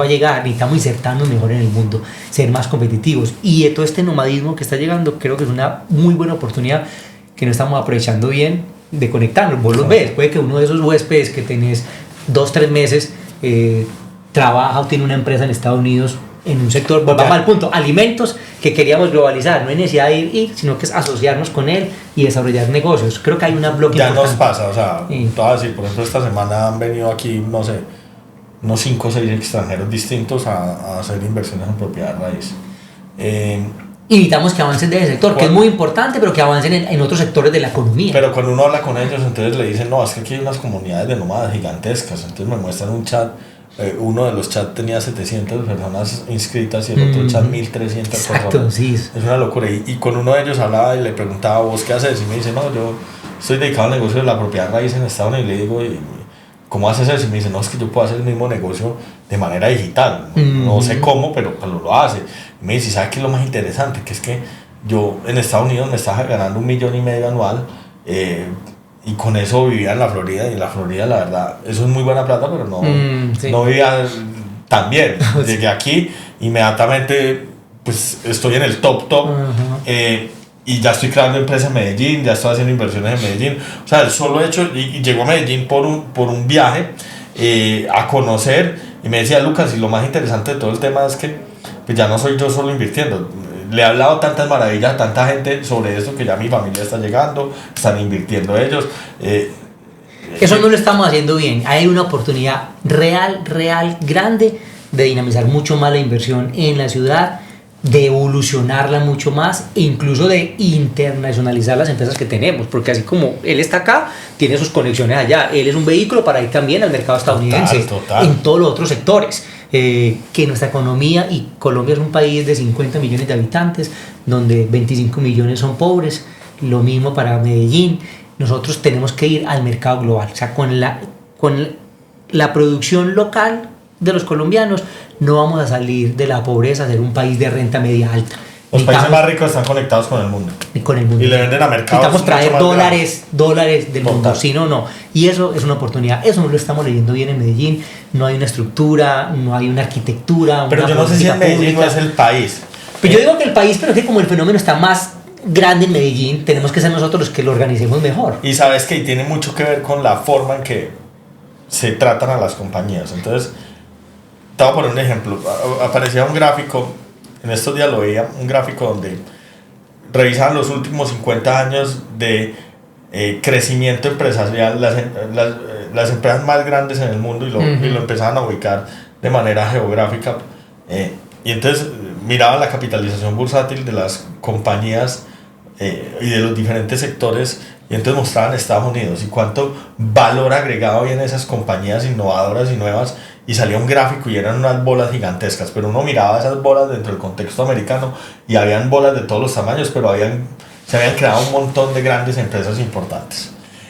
a llegar, necesitamos insertarnos mejor en el mundo, ser más competitivos. Y todo este nomadismo que está llegando creo que es una muy buena oportunidad que no estamos aprovechando bien de conectarnos. Vos lo ves, puede que uno de esos huéspedes que tenés 2-3 meses trabaja o tiene una empresa en Estados Unidos en un sector, volvamos al punto, alimentos, que queríamos globalizar, no hay necesidad de ir, sino que es asociarnos con él y desarrollar negocios. Creo que hay una bloque ya importante. nos pasa, o sea, todas así, por ejemplo, esta semana han venido aquí, no sé, unos 5 o 6 extranjeros distintos a hacer inversiones en propiedad raíz. Y necesitamos que avancen de ese sector, que es muy importante, pero que avancen en otros sectores de la economía. Pero cuando uno habla con ellos, entonces le dicen, no, es que aquí hay unas comunidades de nómadas gigantescas. Entonces me muestran un chat, uno de los chats tenía 700 personas inscritas y el otro chat 1300 Exacto, personas. Sí. Es una locura. Y con uno de ellos hablaba y le preguntaba, ¿vos qué haces? Y me dice, no, yo estoy dedicado al negocio de la propiedad raíz en Estados Unidos. Y le digo, ¿cómo haces eso? Y me dice, no, es que yo puedo hacer el mismo negocio de manera digital. No sé cómo, pero lo hace. Y me dice, ¿sabes qué es lo más interesante? Que es que yo en Estados Unidos me estaba ganando $1,5 millones anual y con eso vivía en la Florida. Y en la Florida, la verdad, eso es muy buena plata, pero no vivía tan bien. Llegué aquí, inmediatamente pues estoy en el top. Y ya estoy creando empresas en Medellín, ya estoy haciendo inversiones en Medellín. O sea, el solo hecho, y llegó a Medellín por un viaje a conocer, y me decía, Lucas, y lo más interesante de todo el tema es que pues ya no soy yo solo invirtiendo. Le he hablado tantas maravillas a tanta gente sobre esto que ya mi familia está llegando, están invirtiendo ellos. Eso no lo estamos haciendo bien. Hay una oportunidad real, grande de dinamizar mucho más la inversión en la ciudad, de evolucionarla mucho más e incluso de internacionalizar las empresas que tenemos, porque así como él está acá, tiene sus conexiones allá, él es un vehículo para ir también al mercado estadounidense, total. En todos los otros sectores, que nuestra economía, y Colombia es un país de 50 millones de habitantes, donde 25 millones son pobres, lo mismo para Medellín. Nosotros tenemos que ir al mercado global, o sea, con la producción local de los colombianos no vamos a salir de la pobreza, a ser un país de renta media alta. Los países más ricos están conectados con el mundo. Y le venden a mercados. Necesitamos traer dólares del mundo, si no. Y eso es una oportunidad. Eso no lo estamos leyendo bien en Medellín. No hay una estructura, no hay una arquitectura. Pero yo no sé si en Medellín no es el país. Pero yo digo que el país, pero es que como el fenómeno está más grande en Medellín, tenemos que ser nosotros los que lo organicemos mejor. Y sabes que tiene mucho que ver con la forma en que se tratan a las compañías. Entonces, te voy a poner un ejemplo. Aparecía un gráfico, en estos días lo veía, un gráfico donde revisaban los últimos 50 años de crecimiento empresarial, las empresas más grandes en el mundo, y lo empezaban a ubicar de manera geográfica. Y entonces miraban la capitalización bursátil de las compañías y de los diferentes sectores, y entonces mostraban Estados Unidos y cuánto valor agregado había en esas compañías innovadoras y nuevas, y salía un gráfico y eran unas bolas gigantescas, pero uno miraba esas bolas dentro del contexto americano y habían bolas de todos los tamaños, pero se habían creado un montón de grandes empresas importantes.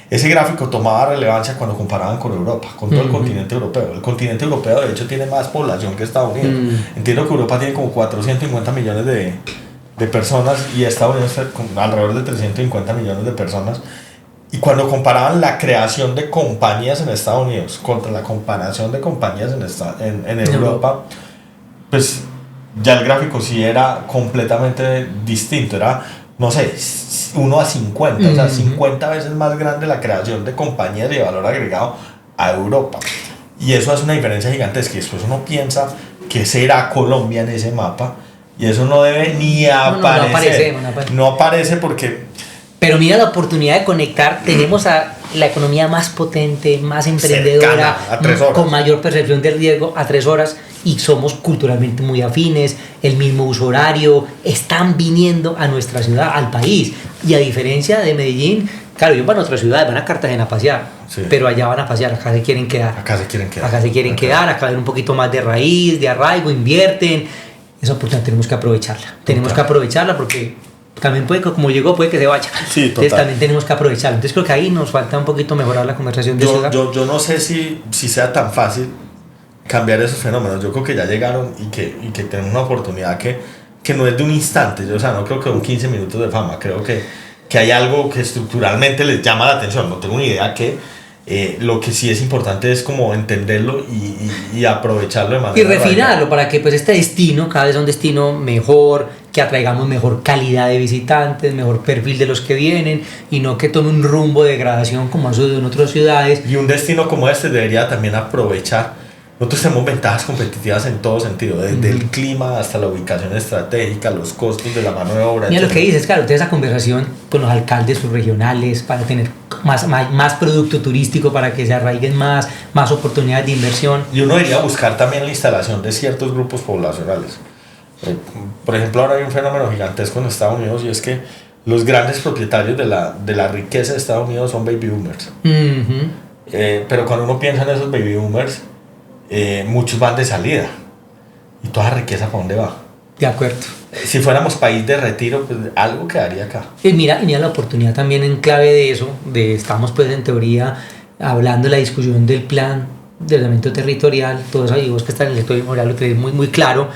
Ese gráfico tomaba relevancia cuando comparaban con Europa, con todo el continente europeo. El continente europeo, de hecho, tiene más población que Estados Unidos. Entiendo que Europa tiene como 450 millones de personas y Estados Unidos alrededor de 350 millones de personas. Y cuando comparaban la creación de compañías en Estados Unidos contra la comparación de compañías en Europa, pues ya el gráfico sí era completamente distinto. Era, no sé, 1 a 50, o sea, 50 veces más grande la creación de compañías de valor agregado a Europa. Y eso hace una diferencia gigantesca. Y después uno piensa que será Colombia en ese mapa, y eso no debe ni aparecer. No aparece porque... Pero mira la oportunidad de conectar. Tenemos a la economía más potente, más emprendedora, cercana, a 3 horas, con mayor percepción del riesgo, a 3 horas, y somos culturalmente muy afines, el mismo uso horario, están viniendo a nuestra ciudad, al país. Y a diferencia de Medellín, claro, ellos van a otra ciudad, van a Cartagena a pasear, sí, pero allá van a pasear, acá se quieren quedar. Acá se quieren quedar. Acá se quieren quedar, acá hay un poquito más de raíz, de arraigo, invierten. Esa oportunidad tenemos que aprovecharla. Tenemos que aprovecharla porque también puede, como llegó, puede que se vaya. Sí, entonces también tenemos que aprovecharla. Entonces creo que ahí nos falta un poquito mejorar la conversación de ciudad. Yo no sé si sea tan fácil cambiar esos fenómenos. Yo creo que ya llegaron y que tenemos una oportunidad que no es de un instante. Yo, o sea, no creo que un 15 minutos de fama. Creo que hay algo que estructuralmente les llama la atención. No tengo ni idea qué. Lo que sí es importante es como entenderlo y aprovecharlo de manera y refinarlo para que pues este destino cada vez sea un destino mejor, que atraigamos mejor calidad de visitantes, mejor perfil de los que vienen y no que tome un rumbo de degradación como ha sucedido en otras ciudades. Y un destino como este debería también aprovechar. Nosotros tenemos ventajas competitivas en todo sentido, desde el clima hasta la ubicación estratégica, los costos de la mano de obra. Mira lo que dices, claro, esa conversación con los alcaldes subregionales para tener más producto turístico, para que se arraiguen más oportunidades de inversión. Y uno debería buscar también la instalación de ciertos grupos poblacionales. Por ejemplo, ahora hay un fenómeno gigantesco en Estados Unidos y es que los grandes propietarios de la riqueza de Estados Unidos son baby boomers. Pero cuando uno piensa en esos baby boomers, muchos van de salida y toda la riqueza ¿para dónde va? De acuerdo. Si fuéramos país de retiro, pues algo quedaría acá. Y mira la oportunidad también en clave de eso, estamos pues en teoría hablando de la discusión del plan de ordenamiento territorial, todo eso, y vos que estás en el sector inmobiliario, que es muy, muy claro,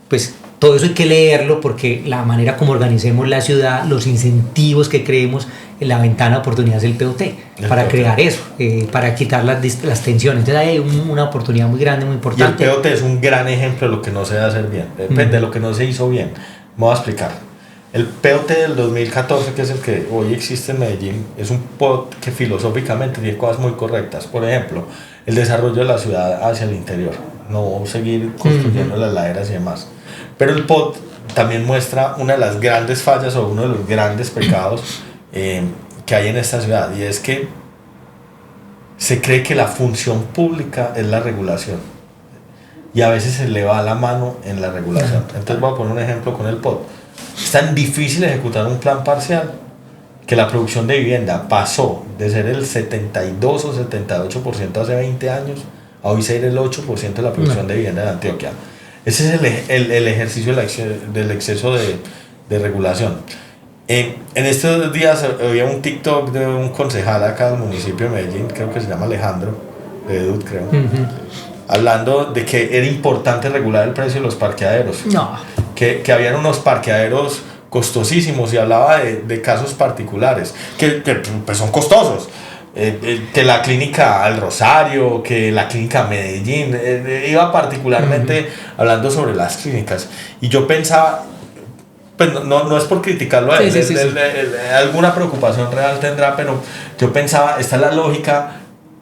pues todo eso hay que leerlo porque la manera como organicemos la ciudad, los incentivos que creemos en la ventana de oportunidades del POT, para crear eso, para quitar las tensiones. Entonces hay una oportunidad muy grande, muy importante. Y el POT es un gran ejemplo de lo que no se debe hacer bien, de lo que no se hizo bien. Me voy a explicar. El POT del 2014, que es el que hoy existe en Medellín, es un POT que filosóficamente tiene cosas muy correctas. Por ejemplo, el desarrollo de la ciudad hacia el interior, no seguir construyendo las laderas y demás. Pero el POT también muestra una de las grandes fallas o uno de los grandes pecados que hay en esta ciudad, y es que se cree que la función pública es la regulación y a veces se le va la mano en la regulación. Entonces voy a poner un ejemplo con el POT. Es tan difícil ejecutar un plan parcial que la producción de vivienda pasó de ser el 72 o 78% hace 20 años a hoy ser el 8% de la producción de vivienda de Antioquia. Ese es el ejercicio del exceso de regulación. En estos días había un TikTok de un concejal acá del municipio de Medellín, creo que se llama Alejandro, de Edut, creo, hablando de que era importante regular el precio de los parqueaderos. No. Que habían unos parqueaderos costosísimos y hablaba de casos particulares, que pues son costosos. Que la clínica al Rosario, que la clínica Medellín, iba particularmente hablando sobre las clínicas. Y yo pensaba, pues no es por criticarlo a él, alguna preocupación real tendrá, pero yo pensaba, esta es la lógica,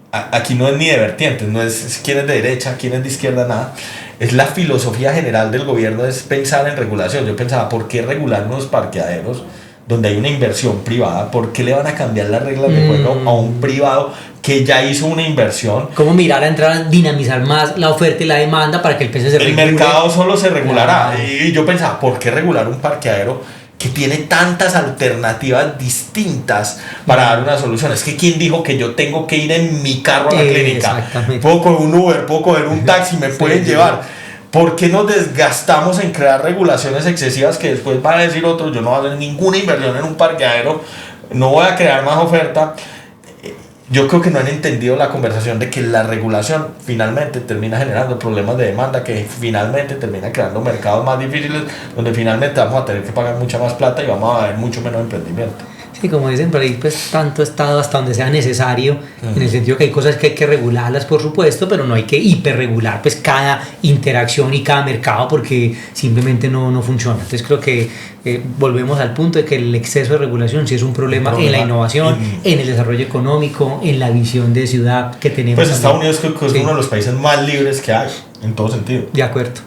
aquí no es ni de vertientes, no es quién es de derecha, quién es de izquierda, nada. Es la filosofía general del gobierno, es pensar en regulación. Yo pensaba, ¿por qué regular unos parqueaderos donde hay una inversión privada? ¿Por qué le van a cambiar las reglas de juego a un privado que ya hizo una inversión? ¿Cómo mirar a entrar a dinamizar más la oferta y la demanda para que el precio se regule? El mercado solo se regulará. Y yo pensaba, ¿por qué regular un parqueadero que tiene tantas alternativas distintas para dar una solución? Es que ¿quién dijo que yo tengo que ir en mi carro a la clínica? Puedo coger un Uber, puedo coger un taxi, me pueden llevar. ¿Por qué nos desgastamos en crear regulaciones excesivas que después van a decir otros, yo no voy a hacer ninguna inversión en un parqueadero, no voy a crear más oferta? Yo creo que no han entendido la conversación de que la regulación finalmente termina generando problemas de demanda, que finalmente termina creando mercados más difíciles, donde finalmente vamos a tener que pagar mucha más plata y vamos a ver mucho menos emprendimiento. Sí, como dicen por ahí, pues tanto Estado hasta donde sea necesario, en el sentido que hay cosas que hay que regularlas, por supuesto, pero no hay que hiperregular pues cada interacción y cada mercado porque simplemente no funciona. Entonces creo que volvemos al punto de que el exceso de regulación sí es un problema en la innovación, en el desarrollo económico, en la visión de ciudad que tenemos. Pues Estados Unidos creo que es uno de los países más libres que hay, en todo sentido. De acuerdo.